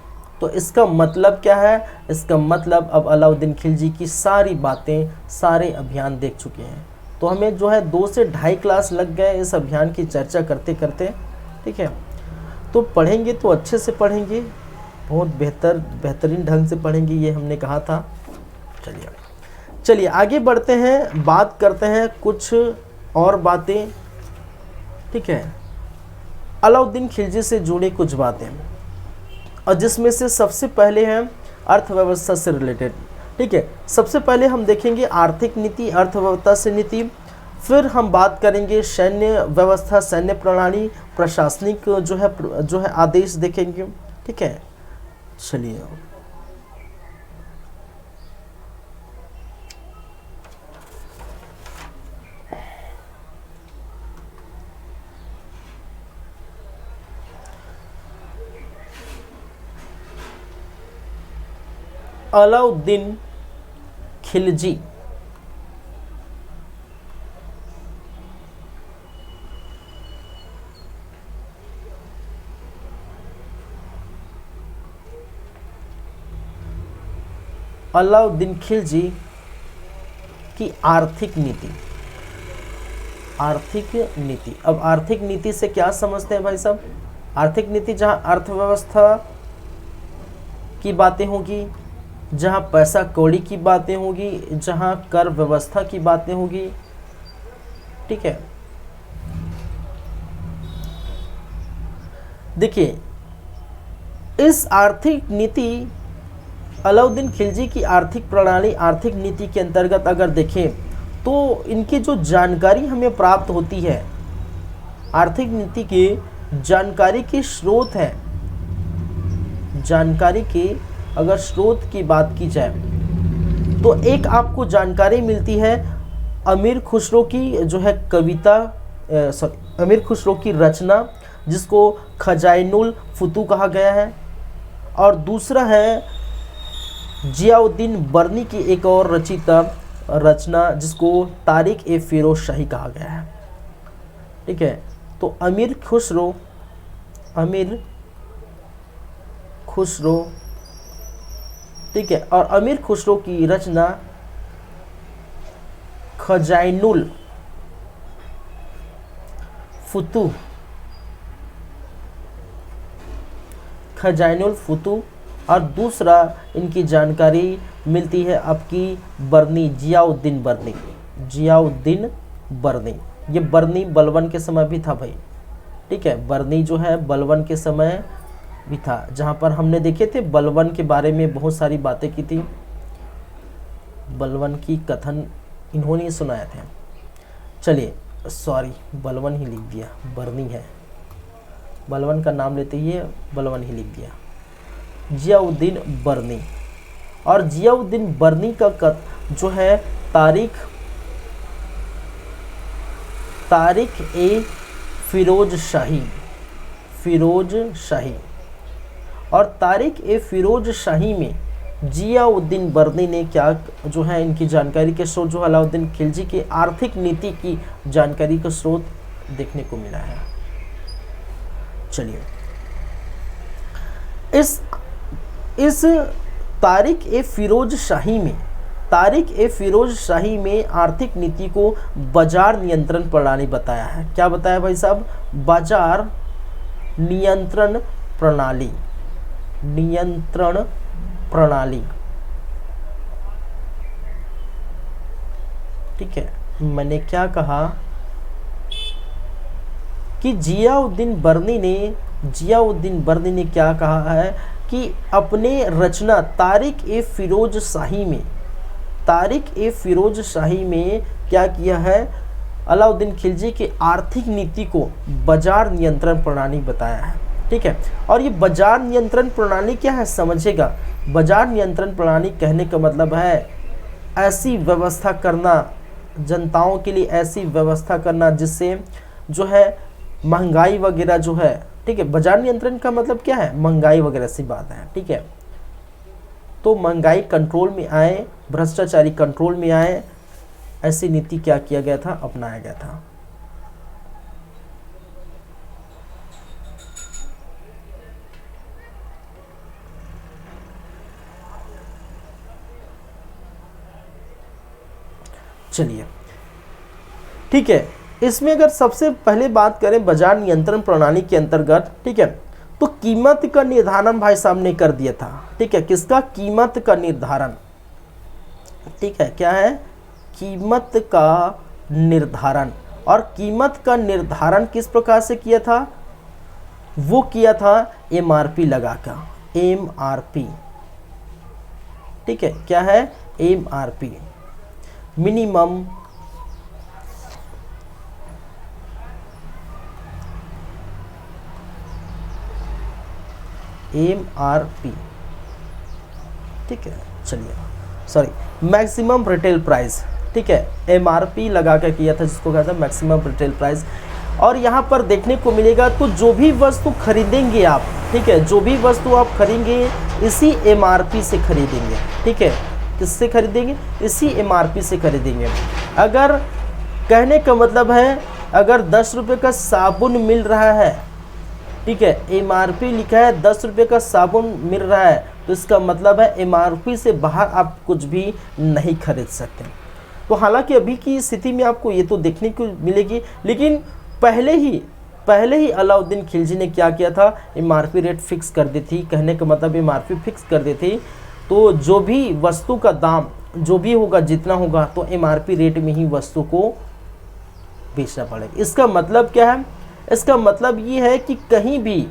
तो इसका मतलब क्या है, इसका मतलब अब अलाउद्दीन खिलजी की सारी बातें, सारे अभियान देख चुके हैं। तो हमें जो है 2 से 2.5 क्लास लग गए इस अभियान की चर्चा करते करते, ठीक है। तो पढ़ेंगे तो अच्छे से पढ़ेंगे, बहुत बेहतरीन ढंग से पढ़ेंगे, ये हमने कहा था। चलिए आगे बढ़ते हैं, बात करते हैं कुछ और बातें, ठीक है, अलाउद्दीन खिलजी से जुड़ी कुछ बातें, और जिसमें से सबसे पहले है अर्थव्यवस्था से रिलेटेड, ठीक है। सबसे पहले हम देखेंगे आर्थिक नीति, अर्थव्यवस्था से नीति, फिर हम बात करेंगे सैन्य व्यवस्था, सैन्य प्रणाली, प्रशासनिक जो है आदेश देखेंगे, ठीक है। चलिए अलाउद्दीन खिलजी अलाउद्दीन खिलजी की आर्थिक नीति, आर्थिक नीति। अब आर्थिक नीति से क्या समझते हैं भाई साहब, आर्थिक नीति जहां अर्थव्यवस्था की बातें होगी, जहां पैसा कौड़ी की बातें होगी, जहां कर व्यवस्था की बातें होगी, ठीक है। देखिए इस आर्थिक नीति, अलाउद्दीन खिलजी की आर्थिक प्रणाली, आर्थिक नीति के अंतर्गत अगर देखें तो इनकी जो जानकारी हमें प्राप्त होती है, आर्थिक नीति के जानकारी के स्रोत है, जानकारी के अगर स्रोत की बात की जाए तो एक आपको जानकारी मिलती है अमीर खुसरो की जो है कविता, अमीर खुसरो की रचना जिसको खजाइनुल फुतू कहा गया है, और दूसरा है जियाउद्दीन बर्नी की एक और रचिता रचना जिसको तारिक ए फिरोज शाही कहा गया है, ठीक है। तो अमीर खुसरो ठीक है, और अमीर खुसरो की रचना खजाइनुल फुतू, और दूसरा इनकी जानकारी मिलती है आपकी बर्नी, जियाउद्दीन बर्नी। ये बर्नी बलबन के समय भी था भाई, ठीक है, बर्नी जो है बलबन के समय भी था, जहाँ पर हमने देखे थे बलबन के बारे में बहुत सारी बातें की थी, बलबन की कथन इन्होंने ही सुनाए थे। चलिए सॉरी, बलबन ही लिख दिया, बर्नी है, बलबन का नाम लेते ही बलबन ही लिख दिया, जियाउद्दीन बर्नी। और जियाउद्दीन बर्नी का जो है तारिक ए फिरोज शाही, और तारिक ए फिरोज शाही में जियाउद्दीन बर्नी ने क्या जो है इनकी जानकारी के स्रोत जो अलाउद्दीन खिलजी की आर्थिक नीति की जानकारी का स्रोत देखने को मिला है। चलिए इस तारिक ए फिरोज शाही में आर्थिक नीति को बाजार नियंत्रण प्रणाली बताया है। क्या बताया भाई साहब, बाजार नियंत्रण प्रणाली, ठीक है। मैंने क्या कहा कि जियाउद्दीन बर्नी ने क्या कहा है कि अपने रचना तारिक ए फिरोज शाही में क्या किया है अलाउद्दीन खिलजी की आर्थिक नीति को बाजार नियंत्रण प्रणाली बताया है। ठीक है, और ये बाजार नियंत्रण प्रणाली क्या है समझिएगा। बाजार नियंत्रण प्रणाली कहने का मतलब है ऐसी व्यवस्था करना, जनताओं के लिए ऐसी व्यवस्था करना जिससे जो है महंगाई वगैरह जो है, ठीक है, बाजार नियंत्रण का मतलब क्या है, महंगाई वगैरह सी बात है। ठीक है, तो महंगाई कंट्रोल में आए, भ्रष्टाचारी कंट्रोल में आए, ऐसी नीति क्या किया गया था, अपनाया गया था। चलिए, ठीक है, इसमें अगर सबसे पहले बात करें बाजार नियंत्रण प्रणाली के अंतर्गत, ठीक है, तो कीमत का निर्धारण भाई साहब ने कर दिया था। ठीक है, किसका, कीमत का निर्धारण। ठीक है, क्या है, कीमत का निर्धारण। और कीमत का निर्धारण किस प्रकार से किया था, वो किया था एमआरपी लगाकर, एमआरपी। ठीक है, क्या है, एमआरपी, मिनिमम एमआरपी। ठीक है, चलिए, सॉरी, मैक्सिमम रिटेल प्राइस। ठीक है, एमआरपी लगा कर किया था, जिसको कहता है मैक्सिमम रिटेल प्राइस। और यहाँ पर देखने को मिलेगा तो जो भी वस्तु खरीदेंगे आप, ठीक है, जो भी वस्तु आप खरीदेंगे इसी एमआरपी से खरीदेंगे। ठीक है, किससे खरीदेंगे, इसी एमआरपी से खरीदेंगे। अगर कहने का मतलब है अगर 10 रुपये का साबुन मिल रहा है, ठीक है, एमआरपी लिखा है 10 रुपये का साबुन मिल रहा है, तो इसका मतलब है एमआरपी से बाहर आप कुछ भी नहीं खरीद सकते। तो हालांकि अभी की स्थिति में आपको ये तो देखने को मिलेगी, लेकिन पहले ही अलाउद्दीन खिलजी ने क्या किया था, एमआरपी रेट फिक्स कर दी थी। कहने का मतलब एमआरपी फिक्स कर दी थी, तो जो भी वस्तु का दाम जो भी होगा, जितना होगा, तो एमआरपी रेट में ही वस्तु को बेचना पड़ेगा। इसका मतलब क्या है, इसका मतलब ये है कि कहीं भी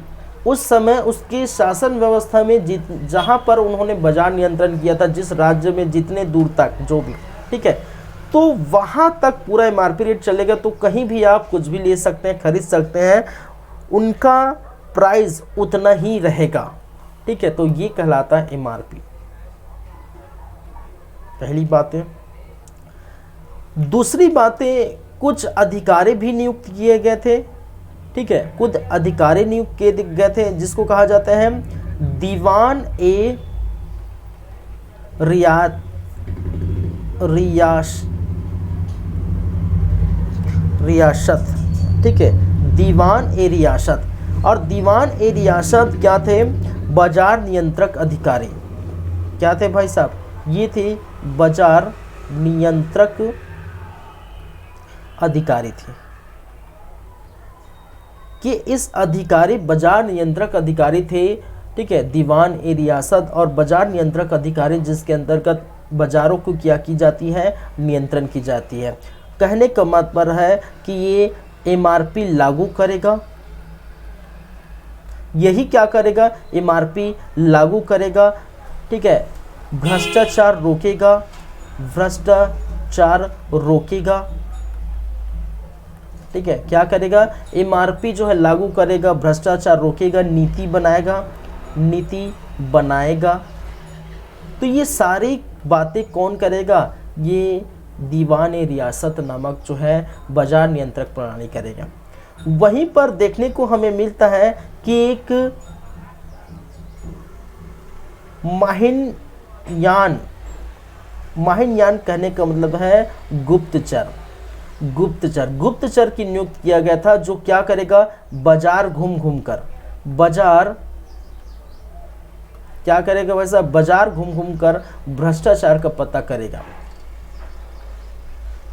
उस समय उसके शासन व्यवस्था में जहाँ पर उन्होंने बाजार नियंत्रण किया था, जिस राज्य में जितने दूर तक जो भी, ठीक है, तो वहाँ तक पूरा एमआरपी रेट चलेगा। तो कहीं भी आप कुछ भी ले सकते हैं, खरीद सकते हैं, उनका प्राइस उतना ही रहेगा। ठीक है, तो ये कहलाता है एमआरपी। पहली बात है। दूसरी बातें, कुछ अधिकारी भी नियुक्त किए गए थे। ठीक है, कुछ अधिकारी नियुक्त किए गए थे, जिसको कहा जाता है दीवान ए रियासत। ठीक है, दीवान ए रियासत। और दीवान ए रियासत क्या थे, बाजार नियंत्रक अधिकारी। क्या थे भाई साहब, ये थे बाजार नियंत्रक अधिकारी थे। कि इस अधिकारी बाजार नियंत्रक अधिकारी थे। ठीक है, दीवान ए रियासत और बाजार नियंत्रक अधिकारी, जिसके अंतर्गत बाजारों को क्या की जाती है, नियंत्रण की जाती है। कहने का मतलब है कि ये एमआरपी लागू करेगा, यही क्या करेगा, एमआरपी लागू करेगा। ठीक है, भ्रष्टाचार रोकेगा, भ्रष्टाचार रोकेगा। ठीक है, क्या करेगा, एमआरपी जो है लागू करेगा, भ्रष्टाचार रोकेगा, नीति बनाएगा। तो ये सारी बातें कौन करेगा, ये दीवान ए रियासत नामक जो है बाजार नियंत्रक प्रणाली करेगा। वहीं पर देखने को हमें मिलता है कि एक माहिनयान कहने का मतलब है गुप्तचर की नियुक्त किया गया था, जो क्या करेगा, बाजार घूम कर, बाजार क्या करेगा वैसा, बाजार घूम कर भ्रष्टाचार का पता करेगा।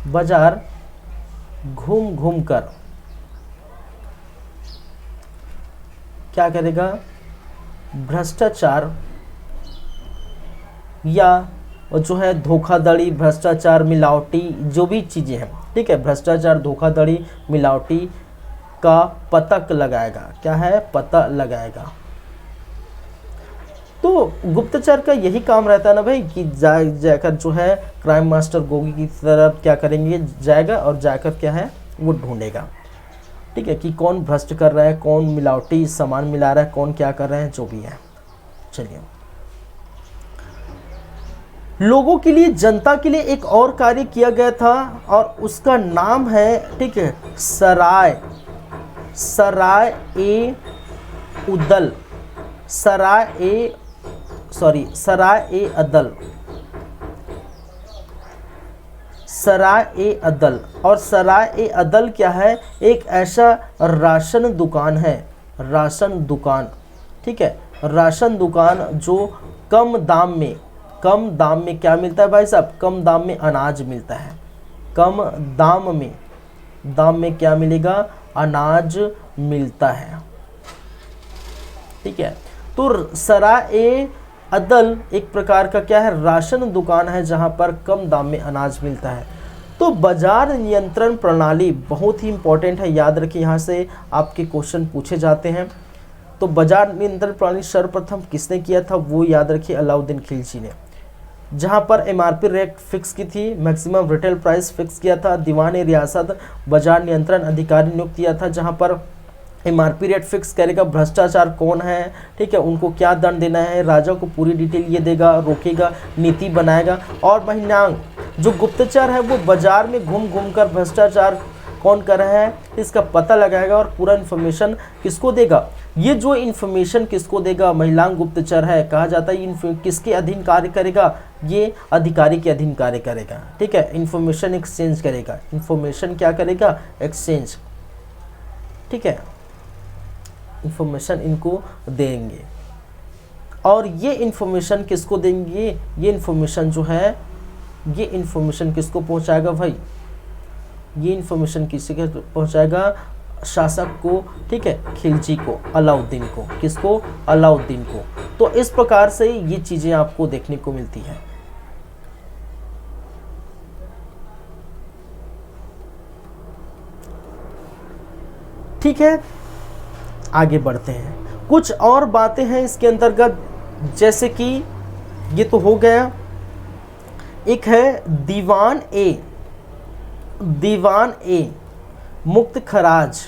बाजार घूम कर क्या करेगा, भ्रष्टाचार या जो है धोखाधड़ी, भ्रष्टाचार, मिलावटी जो भी चीज़ें हैं, ठीक है, भ्रष्टाचार, धोखाधड़ी, मिलावटी का पता लगाएगा। क्या है, पता लगाएगा। तो गुप्तचर का यही काम रहता है ना भाई कि जाकर जो है क्राइम मास्टर गोगी की तरफ क्या करेंगे, जाएगा और जाकर क्या है वो ढूंढेगा, ठीक है, कि कौन भ्रष्ट कर रहा है, कौन मिलावटी सामान मिला रहा है, कौन क्या कर रहे हैं, जो भी है। चलिए, लोगों के लिए, जनता के लिए एक और कार्य किया गया था और उसका नाम है, ठीक है, सराय ए उदल, सराय ए अदल, सराय ए अदल। और सराय ए अदल क्या है, एक ऐसा राशन दुकान है, राशन दुकान, ठीक है, राशन दुकान जो कम दाम में क्या मिलता है भाई साहब, कम दाम में अनाज मिलता है, कम दाम में क्या मिलेगा, अनाज मिलता है, ठीक है। तो सराय ए अदल एक प्रकार का क्या है, राशन दुकान है जहां पर कम दाम में अनाज मिलता है। तो बाजार नियंत्रण प्रणाली बहुत ही इंपॉर्टेंट है, याद रखिए, यहाँ से आपके क्वेश्चन पूछे जाते हैं। तो बाजार नियंत्रण प्रणाली सर्वप्रथम किसने किया था, वो याद रखिए अलाउद्दीन खिलजी ने, जहां पर एमआरपी रेट फिक्स की थी, मैक्सिमम रिटेल प्राइस फिक्स किया था, दीवान रियासत बाजार नियंत्रण अधिकारी नियुक्त किया था, जहां पर एमआरपी रेट फिक्स करेगा, भ्रष्टाचार कौन है, ठीक है, उनको क्या दंड देना है, राजा को पूरी डिटेल ये देगा, रोकेगा, नीति बनाएगा। और महिनांग जो गुप्तचर है वो बाजार में घूम कर भ्रष्टाचार कौन कर रहा है इसका पता लगाएगा और पूरा इन्फॉर्मेशन किसको देगा, ये जो इन्फॉर्मेशन किसको देगा, महिलांग गुप्तचर है, कहा जाता है किसके अधीन कार्य करेगा, ये अधिकारी के अधीन कार्य करेगा, ठीक है, इन्फॉर्मेशन एक्सचेंज करेगा, इन्फॉर्मेशन क्या करेगा, एक्सचेंज, ठीक है, इंफॉर्मेशन इनको देंगे। और ये इंफॉर्मेशन किसको देंगे, ये इंफॉर्मेशन जो है, ये इंफॉर्मेशन किसको पहुंचाएगा भाई, ये इंफॉर्मेशन किसी के पहुंचाएगा, शासक को, ठीक है, खिलजी को, अलाउद्दीन को, किसको, अलाउद्दीन को। तो इस प्रकार से ये चीजें आपको देखने को मिलती है। ठीक है, आगे बढ़ते हैं। कुछ और बातें हैं इसके अंतर्गत, जैसे कि ये तो हो गया, एक है दीवान ए मुक्त खराज,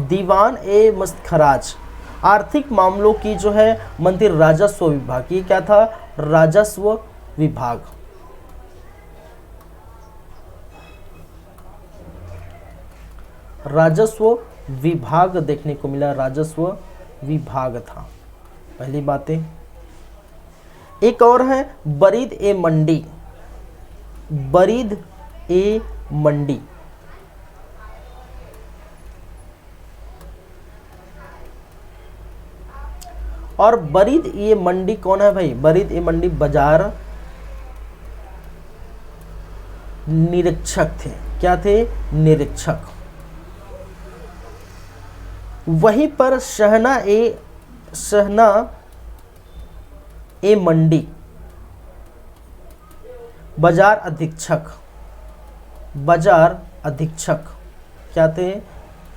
दीवान ए मुक्त खराज, आर्थिक मामलों की जो है मंत्री, राजस्व विभाग, ये क्या था, राजस्व विभाग, राजस्व विभाग देखने को मिला, राजस्व विभाग था, पहली बातें। एक और है बरीद ए मंडी, बरीद ए मंडी, और बरीद ए मंडी कौन है भाई, बरीद ए मंडी बाजार निरीक्षक थे, क्या थे, निरीक्षक। वहीं पर शहना ए मंडी बाजार अधीक्षक क्या थे,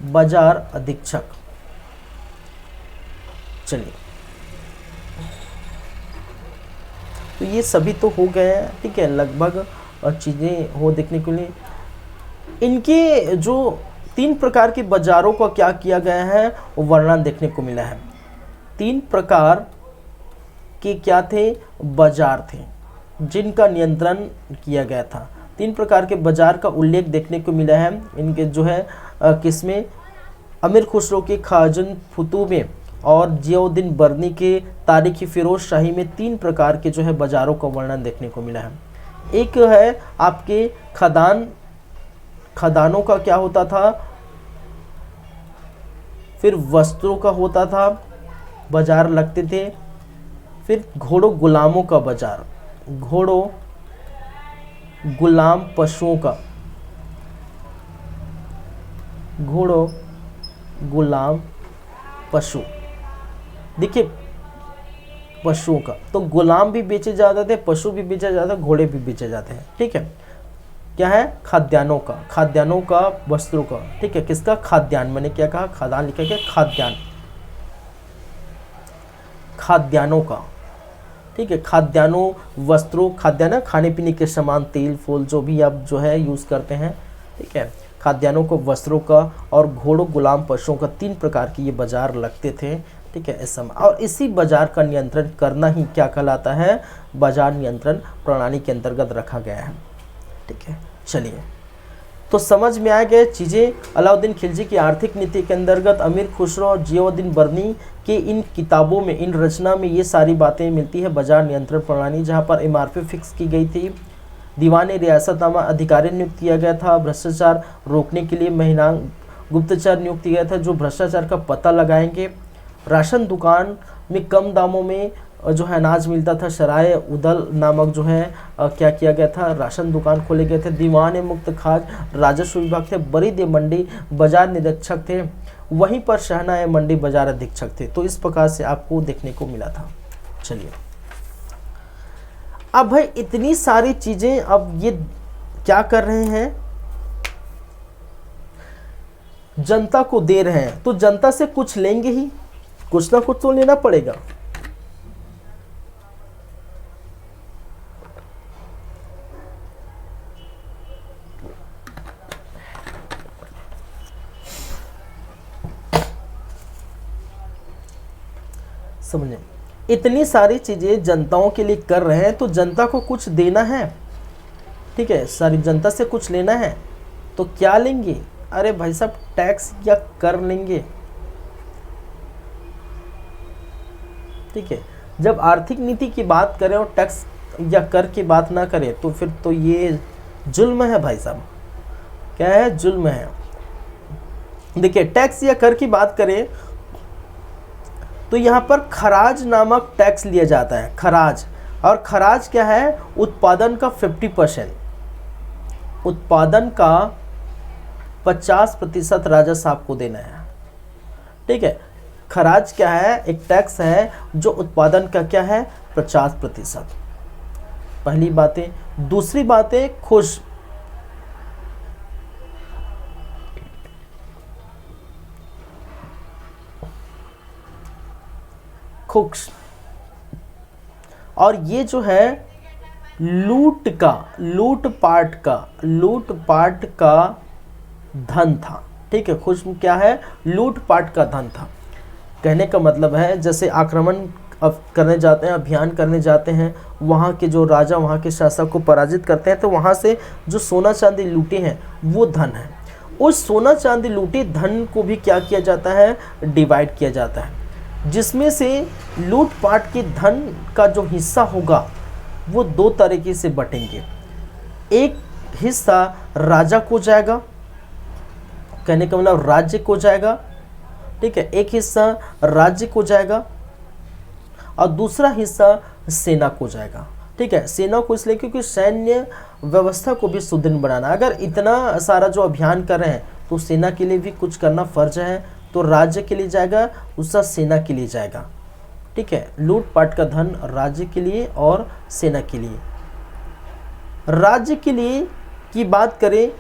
बाजार अधीक्षक। चलिए, तो ये सभी तो हो गए हैं, ठीक है, लगभग चीजें हो देखने के लिए। इनके जो 3 प्रकार के बाजारों का क्या किया गया है वो वर्णन देखने को मिला है। 3 प्रकार के क्या थे, बाजार थे जिनका नियंत्रण किया गया था। 3 प्रकार के बाजार का उल्लेख देखने को मिला है इनके जो है किसमें, अमीर खुसरो के खाजन फुतू में और जियाउद्दीन बर्नी के तारीखी फिरोज शाही में 3 प्रकार के जो है बाजारों का वर्णन देखने को मिला है। एक है आपके खदानों का क्या होता था, फिर वस्त्रों का होता था, बाजार लगते थे, फिर घोड़ों गुलामों का बाजार, घोड़ों गुलाम पशुओं का, घोड़ों गुलाम पशु, देखिए पशुओं का, तो गुलाम भी बेचे जाते थे, पशु भी बेचा जाता है, घोड़े भी बेचे जाते हैं, ठीक है। क्या है, खाद्यान्नों का, वस्त्रों का, ठीक है, किसका, खाद्यान्न, मैंने क्या कहा, खाद्यान्न लिखा गया, खाद्यान्न, खाद्यान्नों का, ठीक है, खाद्यान्नों, वस्त्रों, खाद्यान्न खाने पीने के सामान, तेल फूल जो भी आप जो है यूज़ करते हैं, ठीक है, खाद्यान्नों को, वस्त्रों का और घोड़ों गुलाम पशुओं का 3 प्रकार के ये बाजार लगते थे, ठीक है, इस समय। और इसी बाजार का नियंत्रण करना ही क्या कहलाता है, बाजार नियंत्रण प्रणाली के अंतर्गत रखा गया है, ठीक है। चलिए, तो समझ में आ गए चीज़ें। अलाउद्दीन खिलजी की आर्थिक नीति के अंतर्गत अमीर खुसरो और जियाउद्दीन बर्नी के इन किताबों में, इन रचना में ये सारी बातें मिलती है। बाजार नियंत्रण प्रणाली, जहाँ पर एमआरपी फिक्स की गई थी, दीवान रियासतनामा अधिकारी नियुक्त किया गया था, भ्रष्टाचार रोकने के लिए महिला गुप्तचर नियुक्त किया गया था जो भ्रष्टाचार का पता लगाएंगे। राशन दुकान में कम दामों में जो है अनाज मिलता था। सराय उदल नामक जो है क्या किया गया था, राशन दुकान खोले गए थे। दीवान मुक्त खाज राजस्व विभाग थे। बरीद मंडी बाजार निरीक्षक थे। वहीं पर शहना मंडी बाजार अधीक्षक थे। तो इस प्रकार से आपको देखने को मिला था। चलिए, अब भाई इतनी सारी चीजें अब ये क्या कर रहे हैं, जनता को दे रहे हैं, तो जनता से कुछ लेंगे ही, कुछ ना कुछ तो लेना पड़ेगा। समझे, इतनी सारी चीजें जनताओं के लिए कर रहे हैं तो जनता को कुछ देना है, ठीक है, सारी जनता से कुछ लेना है। तो क्या लेंगे, अरे भाई साहब टैक्स या कर लेंगे, ठीक है। जब आर्थिक नीति की बात करें और टैक्स या कर की बात ना करें तो फिर तो ये जुल्म है भाई साहब। क्या है, जुल्म है। देखिए, टैक्स या कर की बात करें तो यहाँ पर खराज नामक टैक्स लिया जाता है, खराज। और खराज क्या है, उत्पादन का 50%, उत्पादन का 50% राजस्व आपको देना है, ठीक है। खराज क्या है, एक टैक्स है जो उत्पादन का क्या है 50%। पहली बातें। दूसरी बातें, खुश, खुश, और ये जो है लूट पाट का धन था, ठीक है। खुश क्या है, लूट पाट का धन था। कहने का मतलब है जैसे आक्रमण करने जाते हैं, अभियान करने जाते हैं, वहाँ के जो राजा वहाँ के शासक को पराजित करते हैं, तो वहाँ से जो सोना चांदी लूटे हैं वो धन है। उस सोना चांदी लूटे धन को भी क्या किया जाता है, डिवाइड किया जाता है, जिसमें से लूटपाट के धन का जो हिस्सा होगा वो 2 तरीके से बटेंगे। एक हिस्सा राजा को जाएगा, कहने का मतलब राज्य को जाएगा, ठीक है, एक हिस्सा राज्य को जाएगा और दूसरा हिस्सा सेना को जाएगा, ठीक है। सेना को इसलिए क्योंकि सैन्य व्यवस्था को भी सुदृढ़ बनाना। अगर इतना सारा जो अभियान कर रहे हैं तो सेना के लिए भी कुछ करना फर्ज है, तो राज्य के लिए जाएगा, उसका सेना के लिए जाएगा, ठीक है। लूटपाट का धन राज्य के लिए और सेना के लिए। राज्य के लिए की बात करें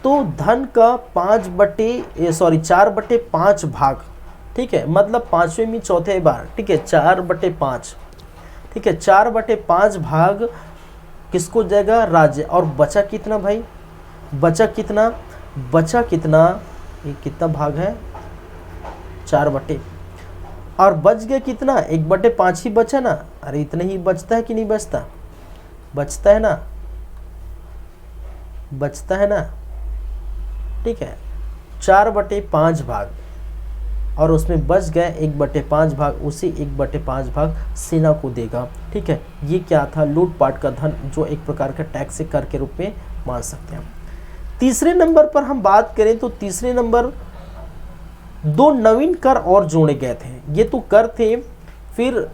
तो धन का 4/5 भाग, ठीक है, मतलब 5वें में चौथे बार, ठीक है, 4/5, ठीक है, 4/5 भाग किसको जाएगा, राज्य। और बचा कितना भाई, बचा कितना, ये कितना भाग है, 4/, और बच गया कितना, 1/5 ही बचा ना। अरे इतना ही बचता है कि नहीं बचता, बचता है ना, बचता है ना, ठीक है। 4/5 भाग और उसमें बच गए 1/5 भाग, उसी 1/5 भाग सेना को देगा, ठीक है। ये क्या था, लूटपाट का धन, जो एक प्रकार का टैक्स कर के रूप में मान सकते हैं। तीसरे नंबर पर हम बात करें तो तीसरे नंबर 2 नवीन कर और जोड़े गए थे। ये तो कर थे, फिर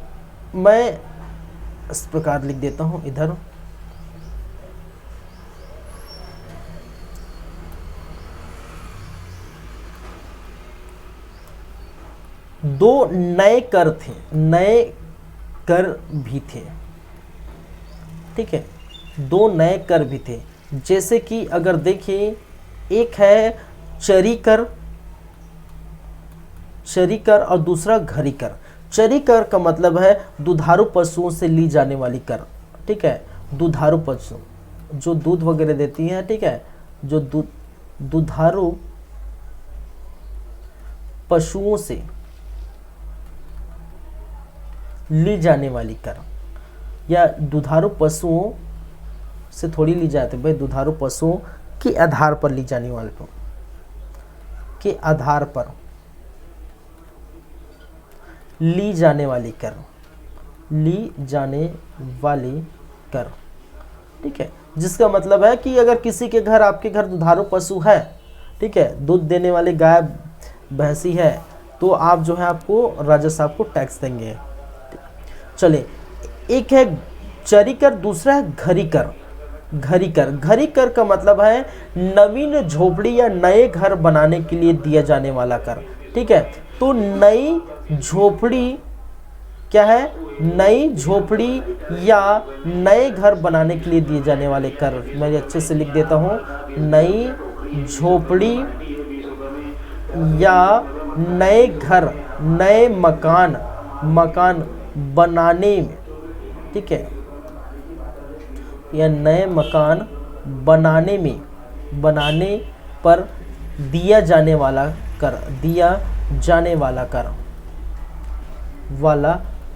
मैं इस प्रकार लिख देता हूं इधर, दो नए कर थे, नए कर भी थे, ठीक है, 2 नए कर भी थे। जैसे कि अगर देखिए, एक है चरी कर और दूसरा घरी कर। चरी कर का मतलब है दुधारू पशुओं से ली जाने वाली कर, ठीक है। दुधारू पशु जो दूध वगैरह देती हैं, ठीक है, जो दुधारू पशुओं से ली जाने वाली कर, या दुधारू पशुओं से थोड़ी ली जाती है भाई, दुधारू पशुओं के आधार पर ली जाने वाले के आधार पर ली जाने वाली कर, ली जाने वाली कर, ठीक है। जिसका मतलब है कि अगर किसी के घर, आपके घर दुधारू पशु है, ठीक है, दूध देने वाले गाय भैंसी है, तो आप जो है आपको राजस्व आपको टैक्स देंगे। चलिए, एक है चरी कर, दूसरा है घरी कर। घरी कर, घरी कर का मतलब है नवीन झोपड़ी या नए घर बनाने के लिए दिया जाने वाला कर, ठीक है। तो नई झोपड़ी क्या है, नई झोपड़ी या नए घर बनाने के लिए दिए जाने वाले कर। मैं अच्छे से लिख देता हूँ, नई झोपड़ी या नए घर, नए मकान बनाने में, ठीक है, या नए मकान बनाने पर दिया जाने वाला कर, दिया जाने वाला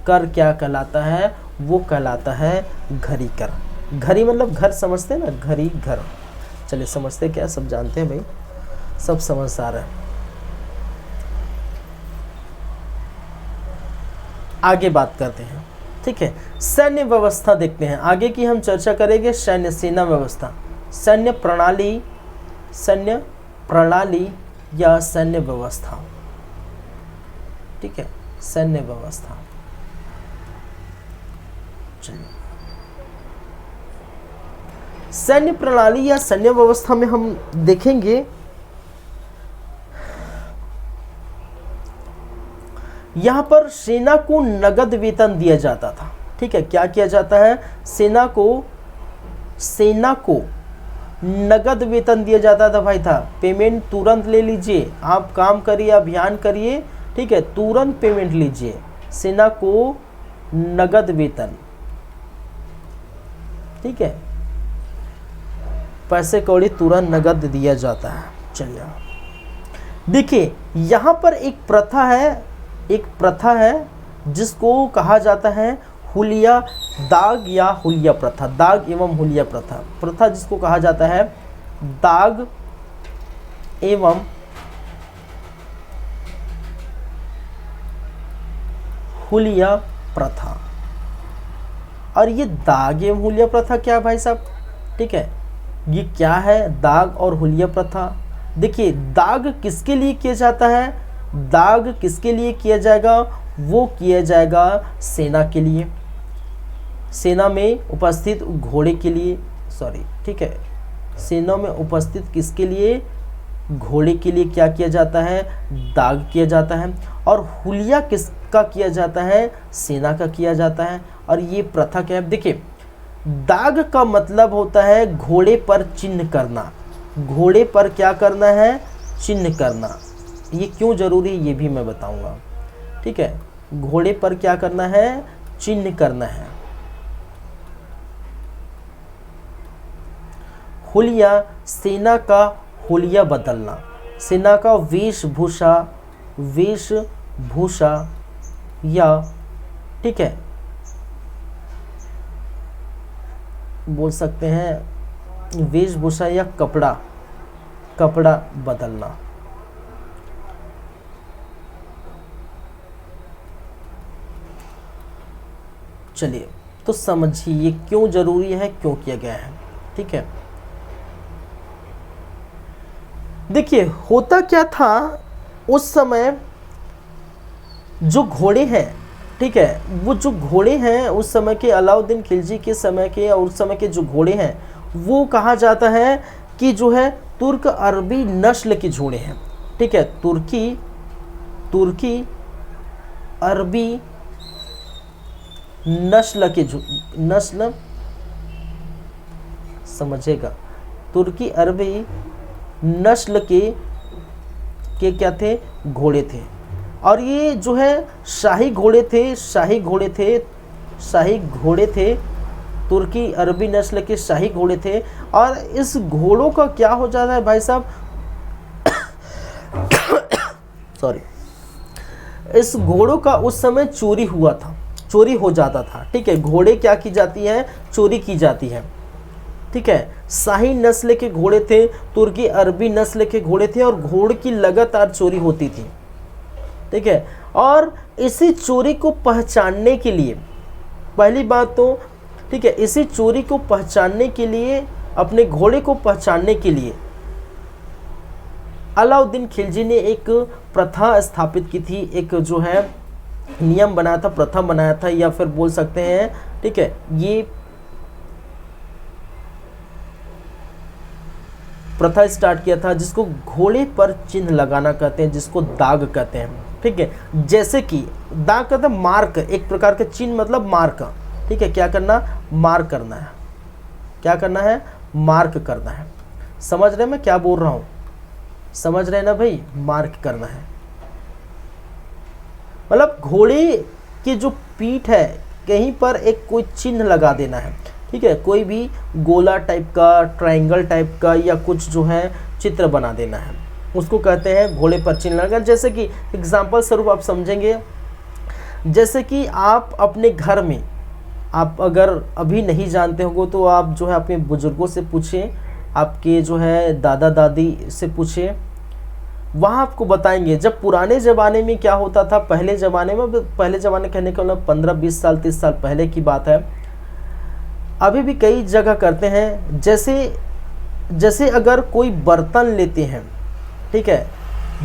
कर क्या कहलाता है, वो कहलाता है घरी कर। घरी मतलब घर, समझते हैं ना, घरी घर। चलिए, समझते क्या, सब जानते हैं भाई, सब समझदार है। आगे बात करते हैं, ठीक है। सैन्य व्यवस्था देखते हैं, आगे की हम चर्चा करेंगे सैन्य सेना व्यवस्था, सैन्य प्रणाली या सैन्य व्यवस्था, ठीक है, सैन्य व्यवस्था। चलिए, सैन्य प्रणाली या सैन्य व्यवस्था में हम देखेंगे यहां पर सेना को नगद वेतन दिया जाता था, ठीक है। क्या किया जाता है, सेना को नगद वेतन दिया जाता था भाई, था पेमेंट तुरंत ले लीजिए, आप काम करिए, अभियान करिए, ठीक है, तुरंत पेमेंट लीजिए। सेना को नगद वेतन, ठीक है, पैसे कौड़ी तुरंत नगद दिया जाता है। चलिए, देखिए यहां पर एक प्रथा है जिसको कहा जाता है हुलिया दाग या हुलिया प्रथा, दाग एवं हुलिया प्रथा जिसको कहा जाता है दाग एवं हुलिया प्रथा। और ये दाग एवं हुलिया प्रथा क्या है भाई साहब, ठीक है, ये क्या है दाग और हुलिया प्रथा। देखिए, दाग किसके लिए किया जाता है, दाग किसके लिए किया जाएगा, वो किया जाएगा सेना के लिए, सेना में उपस्थित घोड़े के लिए, सॉरी, ठीक है, सेना में उपस्थित किसके लिए, घोड़े के लिए क्या किया जाता है, दाग किया जाता है। और हुलिया किसका किया जाता है, सेना का किया जाता है। और ये प्रथा क्या है, देखिए दाग का मतलब होता है घोड़े पर चिन्ह करना, घोड़े पर क्या करना है, चिन्ह करना। ये क्यों जरूरी है ये भी मैं बताऊंगा, ठीक है, घोड़े पर क्या करना है, चिन्ह करना है। हुलिया, सेना का हुलिया बदलना, सेना का वेशभूषा या, ठीक है, बोल सकते हैं वेशभूषा या कपड़ा बदलना। चलिए, तो समझिए ये क्यों जरूरी है, क्यों किया गया है, ठीक है। देखिए, होता क्या था उस समय, जो घोड़े हैं, ठीक है, वो जो घोड़े हैं उस समय के, अलाउद्दीन खिलजी के समय के और उस समय के जो घोड़े हैं, वो कहा जाता है कि जो है तुर्क अरबी नस्ल के घोड़े हैं, ठीक है, तुर्की अरबी नस्ल समझेगा, तुर्की अरबी नस्ल के क्या थे, घोड़े थे। और ये जो है शाही घोड़े थे, तुर्की अरबी नस्ल के शाही घोड़े थे। और इस घोड़ों का क्या हो जाता है भाई साहब, सॉरी, इस घोड़ों का उस समय चोरी हो जाता था। ठीक है, घोड़े क्या की जाती है, चोरी की जाती है। ठीक है, शाही नस्ल के घोड़े थे, तुर्की अरबी नस्ल के घोड़े थे, और घोड़े की लगातार चोरी होती थी। ठीक है, और इसी चोरी को पहचानने के लिए, पहली बात तो ठीक है, इसी चोरी को पहचानने के लिए, अपने घोड़े को पहचानने के लिए अलाउद्दीन खिलजी ने एक प्रथा स्थापित की थी, एक जो है नियम बनाया था, प्रथा बनाया था, या फिर बोल सकते हैं, ठीक है, ये प्रथा स्टार्ट किया था जिसको घोड़े पर चिन्ह लगाना कहते हैं, जिसको दाग कहते हैं। ठीक है, जैसे कि दाग कहते हैं मार्क, एक प्रकार के चिन्ह मतलब मार्क। ठीक है, क्या करना, मार्क करना है। क्या करना है, मार्क करना है। समझ रहे मैं क्या बोल रहा हूँ, समझ रहे ना भाई, मार्क करना है मतलब घोड़े की जो पीठ है कहीं पर एक कोई चिन्ह लगा देना है। ठीक है, कोई भी गोला टाइप का, ट्रायंगल टाइप का, या कुछ जो है चित्र बना देना है, उसको कहते हैं घोड़े पर चिन्ह लगा। जैसे कि एग्जाम्पल स्वरूप आप समझेंगे, जैसे कि आप अपने घर में, आप अगर अभी नहीं जानते होंगे तो आप जो है अपने बुजुर्गों से पूछें, आपके जो है दादा दादी से पूछें, वहाँ आपको बताएंगे जब पुराने ज़माने में क्या होता था। पहले ज़माने कहने का मतलब 15-20 साल 30 साल पहले की बात है। अभी भी कई जगह करते हैं, जैसे अगर कोई बर्तन लेते हैं, ठीक है,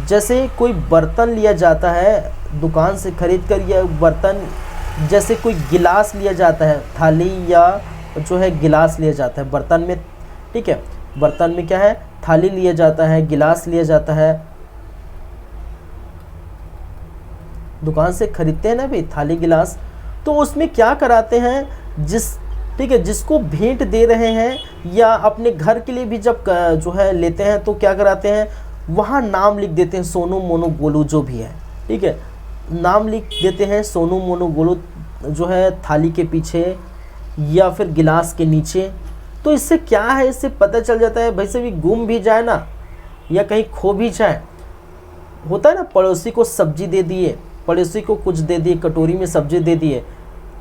जैसे कोई बर्तन लिया जाता है दुकान से खरीद कर, या बर्तन जैसे कोई गिलास लिया जाता है, थाली या जो है गिलास लिया जाता है बर्तन में। ठीक है, बर्तन में क्या है, थाली लिया जाता है, गिलास लिया जाता है, दुकान से खरीदते हैं ना भाई थाली गिलास। तो उसमें क्या कराते हैं, ठीक है, जिसको भेंट दे रहे हैं या अपने घर के लिए भी जब जो है लेते हैं तो क्या कराते हैं, वहाँ नाम लिख देते हैं, सोनू मोनू गोलू जो भी है। ठीक है, नाम लिख देते हैं सोनू मोनू गोलू जो है थाली के पीछे या फिर गिलास के नीचे। तो इससे क्या है, इससे पता चल जाता है भाई से भी गुम भी जाए ना, या कहीं खो भी जाए, होता है ना, पड़ोसी को सब्जी दे दिए, पड़ोसी को कुछ दे दिए, कटोरी में सब्जी दे दिए,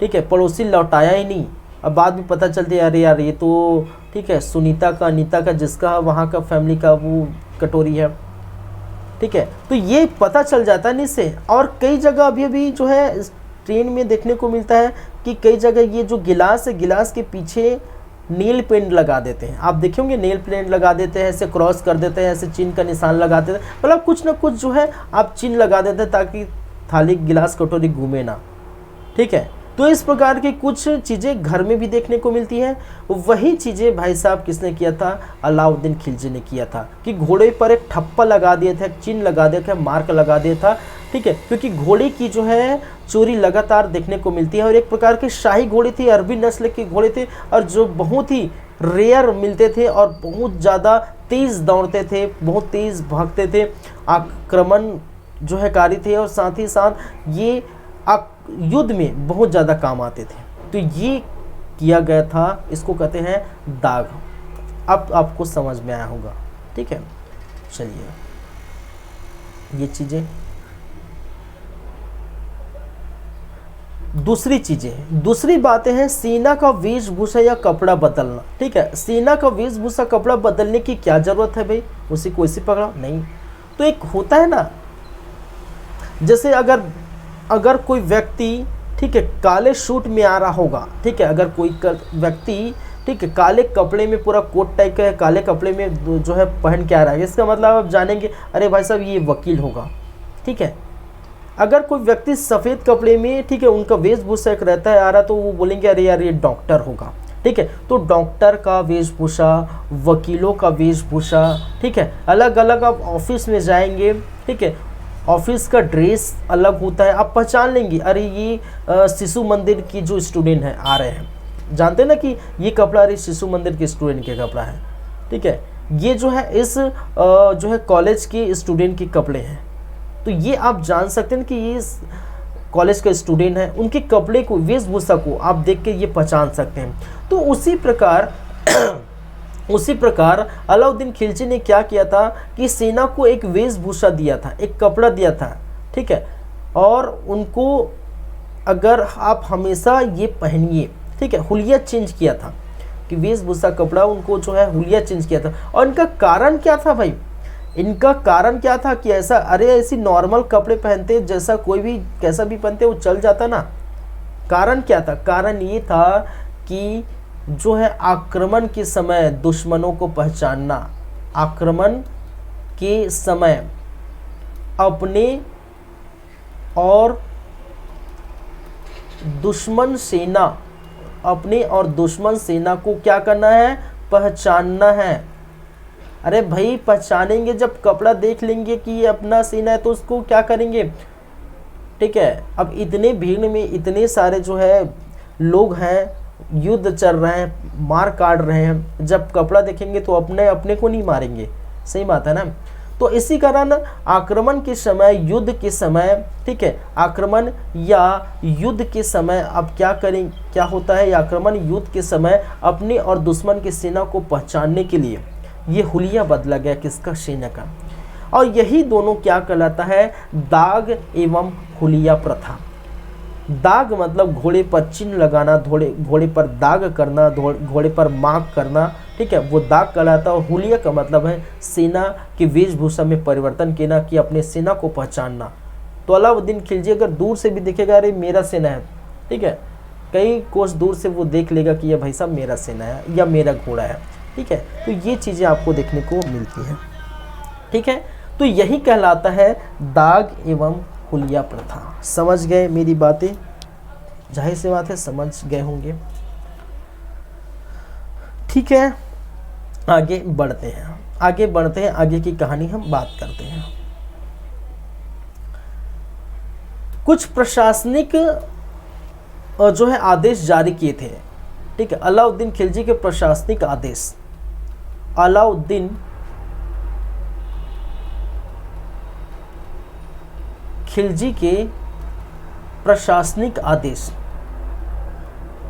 ठीक है, पड़ोसी लौटाया ही नहीं, अब बाद में पता चलती है अरे यार ये तो ठीक है सुनीता का, अनीता का, जिसका वहाँ का फैमिली का वो कटोरी है। ठीक है, तो ये पता चल जाता है इससे। और कई जगह अभी जो है ट्रेन में देखने को मिलता है कि कई जगह ये जो गिलास है, गिलास के पीछे नील पेंट लगा देते हैं। आप देखेंगे नील पेंट लगा देते हैं, ऐसे क्रॉस कर देते हैं, ऐसे चिन्ह का निशान लगा देते हैं, मतलब कुछ ना कुछ जो है आप चिन्ह लगा देते हैं ताकि थाली गिलास कटोरी घूमे ना। ठीक है, तो इस प्रकार की कुछ चीज़ें घर में भी देखने को मिलती हैं। वही चीज़ें भाई साहब किसने किया था, अलाउद्दीन खिलजी ने किया था कि घोड़े पर एक ठप्पा लगा दिया था, एक चिन्ह लगा दिया था, मार्क लगा दिया था। ठीक है, क्योंकि घोड़े की जो है चोरी लगातार देखने को मिलती है, और एक प्रकार के शाही घोड़े थे, अरबी नस्ल के घोड़े थे, और जो बहुत ही रेयर मिलते थे और बहुत ज़्यादा तेज़ दौड़ते थे, बहुत तेज़ भागते थे, आक्रमण जो है कारी थे, और साथ ही साथ ये युद्ध में बहुत ज़्यादा काम आते थे। तो ये किया गया था, इसको कहते हैं दाग। अब आपको समझ में आया होगा। ठीक है, चलिए ये चीज़ें, दूसरी बातें हैं सेना का वेशभूषा या कपड़ा बदलना। ठीक है, सेना का वेशभूषा कपड़ा बदलने की क्या ज़रूरत है भाई, उसी को इसी पकड़ा नहीं। तो एक होता है ना, जैसे अगर कोई व्यक्ति ठीक है काले सूट में आ रहा होगा, ठीक है, अगर कोई व्यक्ति ठीक है काले कपड़े में, पूरा कोट टाइप का काले कपड़े में जो है पहन के आ रहा है, इसका मतलब आप जानेंगे अरे भाई साहब ये वकील होगा। ठीक है, अगर कोई व्यक्ति सफ़ेद कपड़े में, ठीक है, उनका वेशभूषा एक रहता है आ रहा, तो वो बोलेंगे अरे यार ये डॉक्टर होगा। ठीक है, तो डॉक्टर का वेशभूषा, वकीलों का वेशभूषा, ठीक है, अलग अलग आप ऑफिस में जाएंगे, ठीक है, ऑफिस का ड्रेस अलग होता है, आप पहचान लेंगे अरे ये शिशु मंदिर की जो स्टूडेंट हैं आ रहे हैं, जानते हैं ना कि ये कपड़ा अरे शिशु मंदिर के स्टूडेंट के कपड़ा है। ठीक है, ये जो है इस जो है कॉलेज के स्टूडेंट के कपड़े हैं। तो ये आप जान सकते हैं कि ये कॉलेज का स्टूडेंट है, उनके कपड़े को, वेशभूषा को आप देख के ये पहचान सकते हैं। तो उसी प्रकार अलाउद्दीन खिलजी ने क्या किया था कि सेना को एक वेशभूषा दिया था, एक कपड़ा दिया था, ठीक है, और उनको अगर आप हमेशा ये पहनिए, ठीक है, हुलिया चेंज किया था कि वेशभूषा कपड़ा उनको जो है हुलिया चेंज किया था। और इनका कारण क्या था भाई, इनका कारण क्या था कि ऐसा, अरे ऐसी नॉर्मल कपड़े पहनते जैसा कोई भी कैसा भी पहनते वो चल जाता ना। कारण क्या था, कारण ये था कि जो है आक्रमण के समय दुश्मनों को पहचानना, आक्रमण के समय अपने और दुश्मन सेना, अपने और दुश्मन सेना को क्या करना है, पहचानना है। अरे भाई पहचानेंगे, जब कपड़ा देख लेंगे कि ये अपना सेना है तो उसको क्या करेंगे, ठीक है। अब इतने भीड़ में इतने सारे जो है लोग हैं, युद्ध चल रहे हैं, मार काट रहे हैं, जब कपड़ा देखेंगे तो अपने अपने को नहीं मारेंगे, सही बात है ना। तो इसी कारण आक्रमण के समय, युद्ध के समय, ठीक है, आक्रमण या युद्ध के समय अब क्या करें, क्या होता है, आक्रमण युद्ध के समय अपने और दुश्मन की सेना को पहचानने के लिए ये हुलिया बदला गया, किसका, सेना का। और यही दोनों क्या कहलाता है, दाग एवं हुलिया प्रथा। दाग मतलब घोड़े पर चिन्ह लगाना, घोड़े पर दाग करना, घोड़े पर मार्क करना, ठीक है, वो दाग कहलाता है। और हुलिया का मतलब है सेना की वेशभूषा में परिवर्तन करना, कि अपने सेना को पहचानना। तो अलाउद्दीन खिलजी अगर दूर से भी दिखेगा, अरे मेरा सेना है, ठीक है, कई कोस दूर से वो देख लेगा कि ये भाई साहब मेरा सेना है या मेरा घोड़ा है, ठीक है। तो ये चीज़ें आपको देखने को मिलती हैं, ठीक है। तो यही कहलाता है दाग एवं हुलिया प्रथा। समझ गए मेरी बातें, जाहिर सी बात है समझ गए होंगे, ठीक है। आगे बढ़ते हैं, आगे की कहानी हम बात करते हैं। कुछ प्रशासनिक जो है आदेश जारी किए थे, ठीक है, अलाउद्दीन खिलजी के प्रशासनिक आदेश, अलाउद्दीन खिलजी के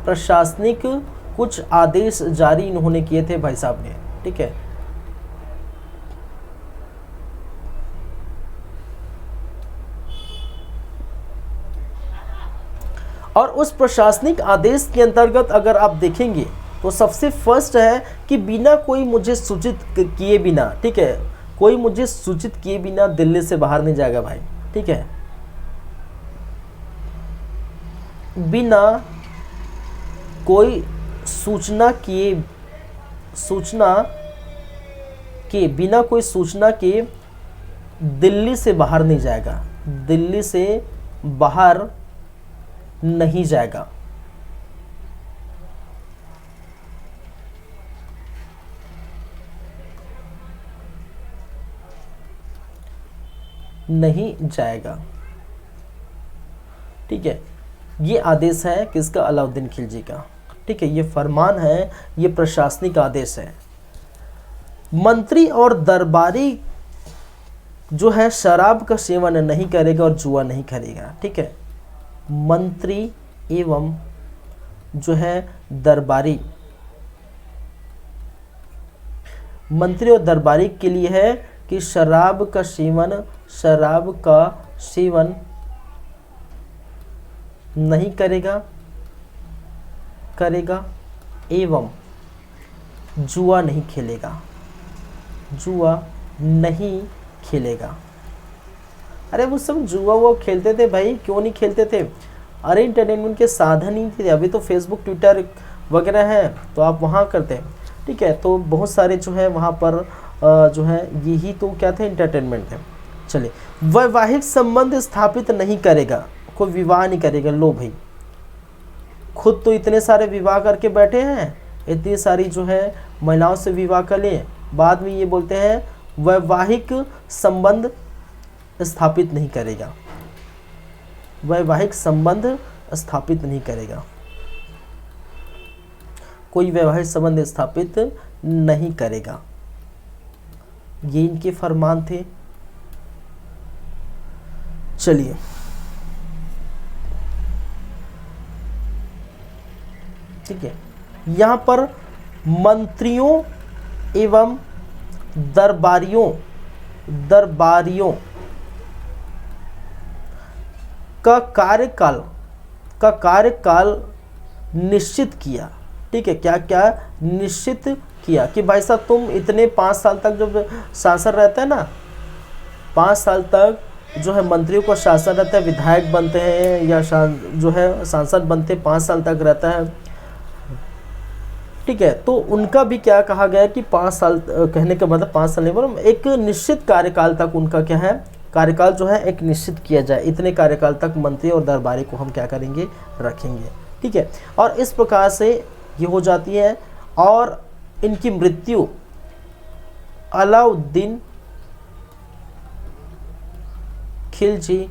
प्रशासनिक कुछ आदेश जारी इन्होंने किए थे भाई साहब ने, ठीक है। और उस प्रशासनिक आदेश के अंतर्गत अगर आप देखेंगे तो सबसे फर्स्ट है कि बिना कोई मुझे सूचित किए बिना, ठीक है, कोई मुझे सूचित किए बिना दिल्ली से बाहर नहीं जाएगा भाई, ठीक है। बिना कोई सूचना के बिना कोई सूचना के दिल्ली से बाहर नहीं जाएगा, दिल्ली से बाहर नहीं जाएगा। नहीं जाएगा, ठीक है। ये आदेश है किसका, अलाउद्दीन खिलजी का, ठीक है। ये फरमान है, ये प्रशासनिक आदेश है। मंत्री और दरबारी जो है शराब का सेवन नहीं करेगा और जुआ नहीं करेगा, ठीक है। मंत्री एवं जो है दरबारी, मंत्री और दरबारी के लिए है कि शराब का सेवन नहीं करेगा एवं जुआ नहीं खेलेगा। अरे वो सब जुआ वो खेलते थे भाई, क्यों नहीं खेलते थे, अरे इंटरटेनमेंट के साधन ही थे। अभी तो फेसबुक, ट्विटर वगैरह है तो आप वहाँ करते हैं, ठीक है। तो बहुत सारे जो है वहाँ पर जो है यही तो क्या थे, इंटरटेनमेंट है। चलिए, वैवाहिक संबंध स्थापित नहीं करेगा, कोई विवाह नहीं करेगा। लो भाई, खुद तो इतने सारे विवाह करके बैठे हैं, इतनी सारी जो है महिलाओं से विवाह कर लिए, बाद में ये बोलते हैं वैवाहिक संबंध स्थापित नहीं करेगा, वैवाहिक संबंध स्थापित नहीं करेगा, कोई वैवाहिक संबंध स्थापित नहीं करेगा। ये इनके फरमान थे। चलिए, ठीक है, यहाँ पर मंत्रियों एवं दरबारियों का कार्यकाल निश्चित किया। ठीक है, क्या क्या निश्चित किया कि भाई साहब तुम इतने 5 साल तक जब शासन रहता है ना, 5 साल तक जो है मंत्रियों का शासन रहता है, विधायक बनते हैं या जो है सांसद बनते हैं, 5 साल तक रहता है। ठीक है, तो उनका भी क्या कहा गया कि 5 साल, कहने का मतलब 5 साल नहीं पर एक निश्चित कार्यकाल तक उनका क्या है, कार्यकाल जो है एक निश्चित किया जाए, इतने कार्यकाल तक मंत्री और दरबारी को हम क्या करेंगे, रखेंगे। ठीक है, और इस प्रकार से ये हो जाती है। और इनकी मृत्यु अलाउद्दीन खिलजी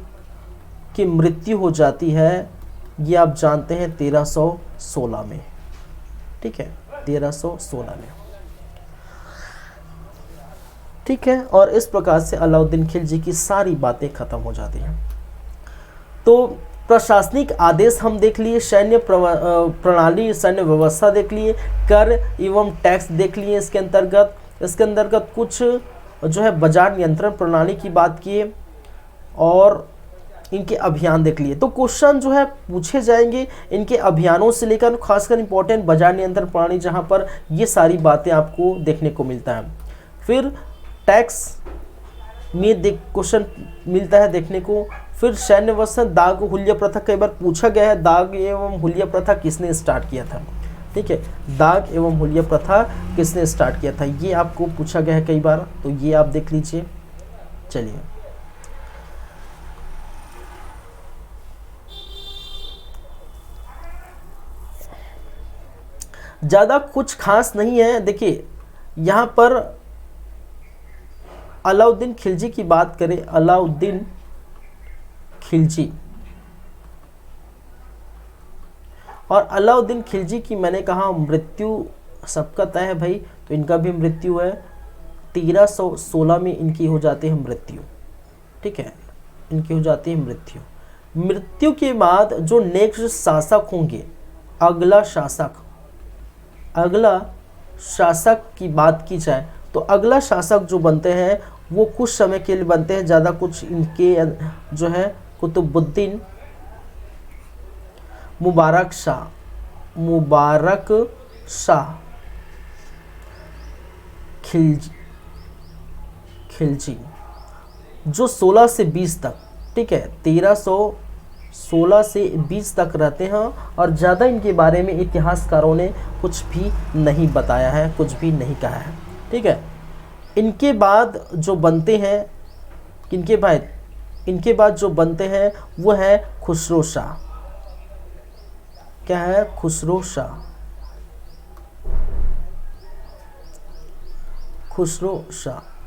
की मृत्यु हो जाती है, ये आप जानते हैं 1316 में। ठीक है, 1316 में। ठीक है, और इस प्रकार से अलाउद्दीन खिलजी की सारी बातें खत्म हो जाती हैं। तो प्रशासनिक आदेश हम देख लिए, सैन्य प्रणाली, सैन्य व्यवस्था देख लिए, कर एवं टैक्स देख लिए। इसके अंतर्गत कुछ जो है बाजार नियंत्रण प्रणाली की बात किए और इनके अभियान देख लिए। तो क्वेश्चन जो है पूछे जाएंगे इनके अभियानों से लेकर, खासकर इंपॉर्टेंट बाजार नियंत्रण प्रणाली, जहां पर ये सारी बातें आपको देखने को मिलता है। फिर टैक्स में क्वेश्चन मिलता है देखने को। फिर सैन्य व्यवस्था, दाग हुलिया प्रथा कई बार पूछा गया है, दाग एवं हुलिया प्रथा किसने स्टार्ट किया था। ठीक है, दाग एवं हुलिया प्रथा किसने स्टार्ट किया था, ये आपको पूछा गया है कई बार, तो ये आप देख लीजिए। चलिए, ज़्यादा कुछ खास नहीं है। देखिए, यहाँ पर अलाउद्दीन खिलजी की बात करें, अलाउद्दीन खिलजी, और अलाउद्दीन खिलजी की मैंने कहा मृत्यु सबका तय है भाई, तो इनका भी मृत्यु है 1316 में इनकी हो जाती है मृत्यु। ठीक है, इनकी हो जाती है मृत्यु। मृत्यु के बाद जो नेक्स्ट शासक होंगे, अगला शासक की बात की जाए तो अगला शासक जो बनते हैं वो कुछ समय के लिए बनते हैं, ज़्यादा कुछ इनके जो है कुतुबुद्दीन मुबारक शाह खिलजी जो 16 से 20 तक, ठीक है, 1316 से 20 तक रहते हैं। और ज़्यादा इनके बारे में इतिहासकारों ने कुछ भी नहीं बताया है, कुछ भी नहीं कहा है। ठीक है, इनके बाद जो बनते हैं, इनके बाद जो बनते हैं वो है खुसरो शाह। क्या है? खुसरो शाह।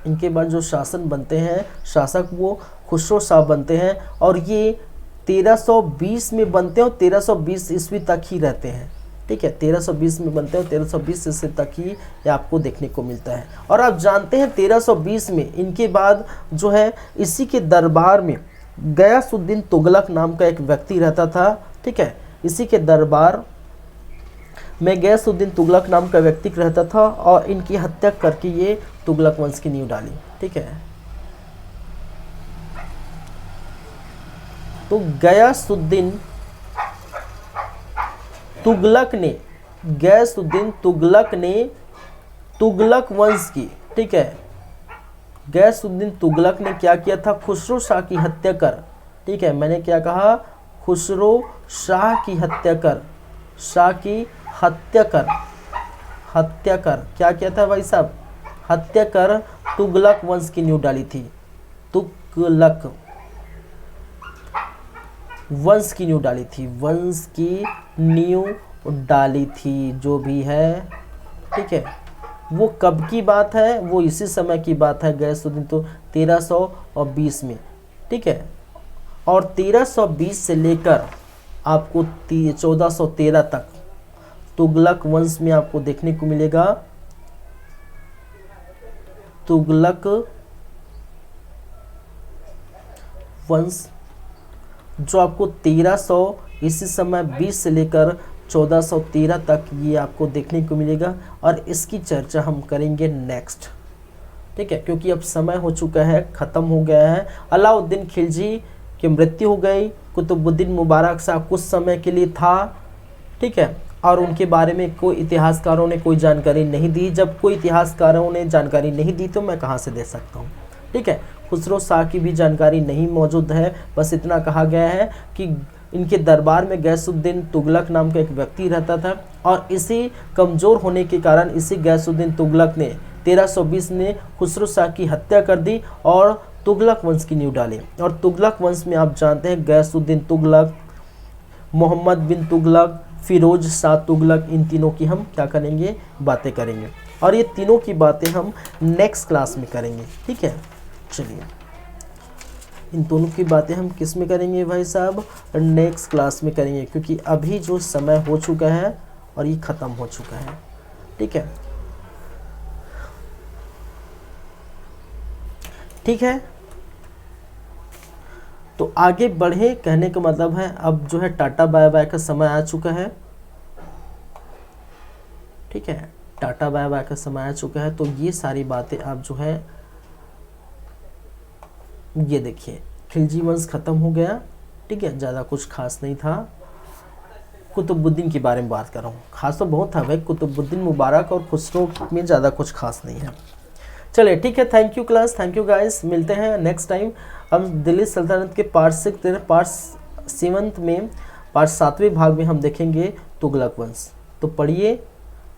इनके बाद जो शासन बनते हैं, शासक, वो खुसरो शाह बनते हैं और ये 1320 में बनते हैं और 1320 ईस्वी तक ही रहते हैं। ठीक है, 1320 में बनते हैं और 1320 ईस्वी तक ही ये आपको देखने को मिलता है। और आप जानते हैं 1320 में इनके बाद जो है इसी के दरबार में गयासुद्दीन तुगलक नाम का एक व्यक्ति रहता था। ठीक है, इसी के दरबार में गयासुद्दीन तुगलक नाम का व्यक्ति रहता था और इनकी हत्या करके ये तुगलक वंश की नींव डाली। ठीक है, तो गयासुद्दीन तुगलक ने तुगलक वंश की, ठीक है, गयासुद्दीन तुगलक ने क्या किया था? खुसरो शाह की हत्या कर, ठीक है, मैंने क्या कहा? खुसरो शाह की हत्या कर, हत्या कर क्या किया था भाई साहब? हत्या कर तुगलक वंश की नींव डाली थी। तुगलक वंश की नींव डाली थी, जो भी है। ठीक है, वो कब की बात है? वो इसी समय की बात है, गयासुद्दीन तो 1320 में। ठीक है, और 1320 से लेकर आपको 1413 तक तुगलक वंश में आपको देखने को मिलेगा तुगलक वंश जो आपको 1300 इसी समय 20 से लेकर 1413 तक ये आपको देखने को मिलेगा, और इसकी चर्चा हम करेंगे नेक्स्ट। ठीक है, क्योंकि अब समय हो चुका है, ख़त्म हो गया है। अलाउद्दीन खिलजी की मृत्यु हो गई, कुतुबुद्दीन मुबारक शाह कुछ समय के लिए था। ठीक है, और उनके बारे में कोई इतिहासकारों ने कोई जानकारी नहीं दी। जब कोई इतिहासकारों ने जानकारी नहीं दी तो मैं कहाँ से दे सकता हूँ। ठीक है, खुसरो शाह की भी जानकारी नहीं मौजूद है। बस इतना कहा गया है कि इनके दरबार में गैसुद्दीन तुगलक नाम का एक व्यक्ति रहता था, और इसी कमज़ोर होने के कारण इसी गैसुद्दीन तुगलक ने 1320 में खुसरो शाह की हत्या कर दी और तुगलक वंश की नींव डाली। और तुगलक वंश में आप जानते हैं गैसुद्दीन तुगलक, मोहम्मद बिन तुगलक, फिरोज शाह तुगलक, इन तीनों की हम क्या करेंगे, बातें करेंगे। और ये तीनों की बातें हम नेक्स्ट क्लास में करेंगे। ठीक है, चलिए इन दोनों की बातें हम किस में करेंगे भाई साहब, नेक्स्ट क्लास में करेंगे, क्योंकि अभी जो समय हो चुका है और ये ख़त्म हो चुका है। ठीक है, ठीक है, तो आगे बढ़े, कहने का मतलब है अब जो है टाटा बाय बाय का समय आ चुका है। ठीक है, टाटा बाय बाय का समय आ चुका है। तो ये सारी बातें आप जो है, ये देखिए खिलजी वंश खत्म हो गया। ठीक है, ज़्यादा कुछ खास नहीं था। कुतुबुद्दीन के बारे में बात कर रहा हूँ, खास तो बहुत था भाई, कुतुबुद्दीन मुबारक और खुसरो में ज़्यादा कुछ खास नहीं है। चलिए ठीक है, thank you class, thank you guys, मिलते हैं नेक्स्ट टाइम। हम दिल्ली सल्तनत के पार्ट 7 में पार्ट 7वें भाग में हम देखेंगे तुगलक वंश। तो पढ़िए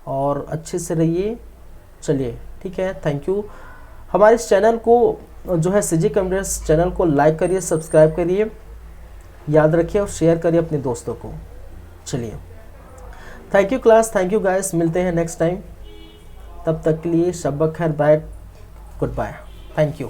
और अच्छे से रहिए। चलिए ठीक है, थैंक यू। हमारे इस चैनल को जो है सीजी कंप्यूटर्स चैनल को लाइक करिए, सब्सक्राइब करिए, याद रखिए और शेयर करिए अपने दोस्तों को। चलिए thank you class, thank you guys, मिलते हैं नेक्स्ट टाइम। तब तक के लिए शब खैर, bye, good bye, thank you.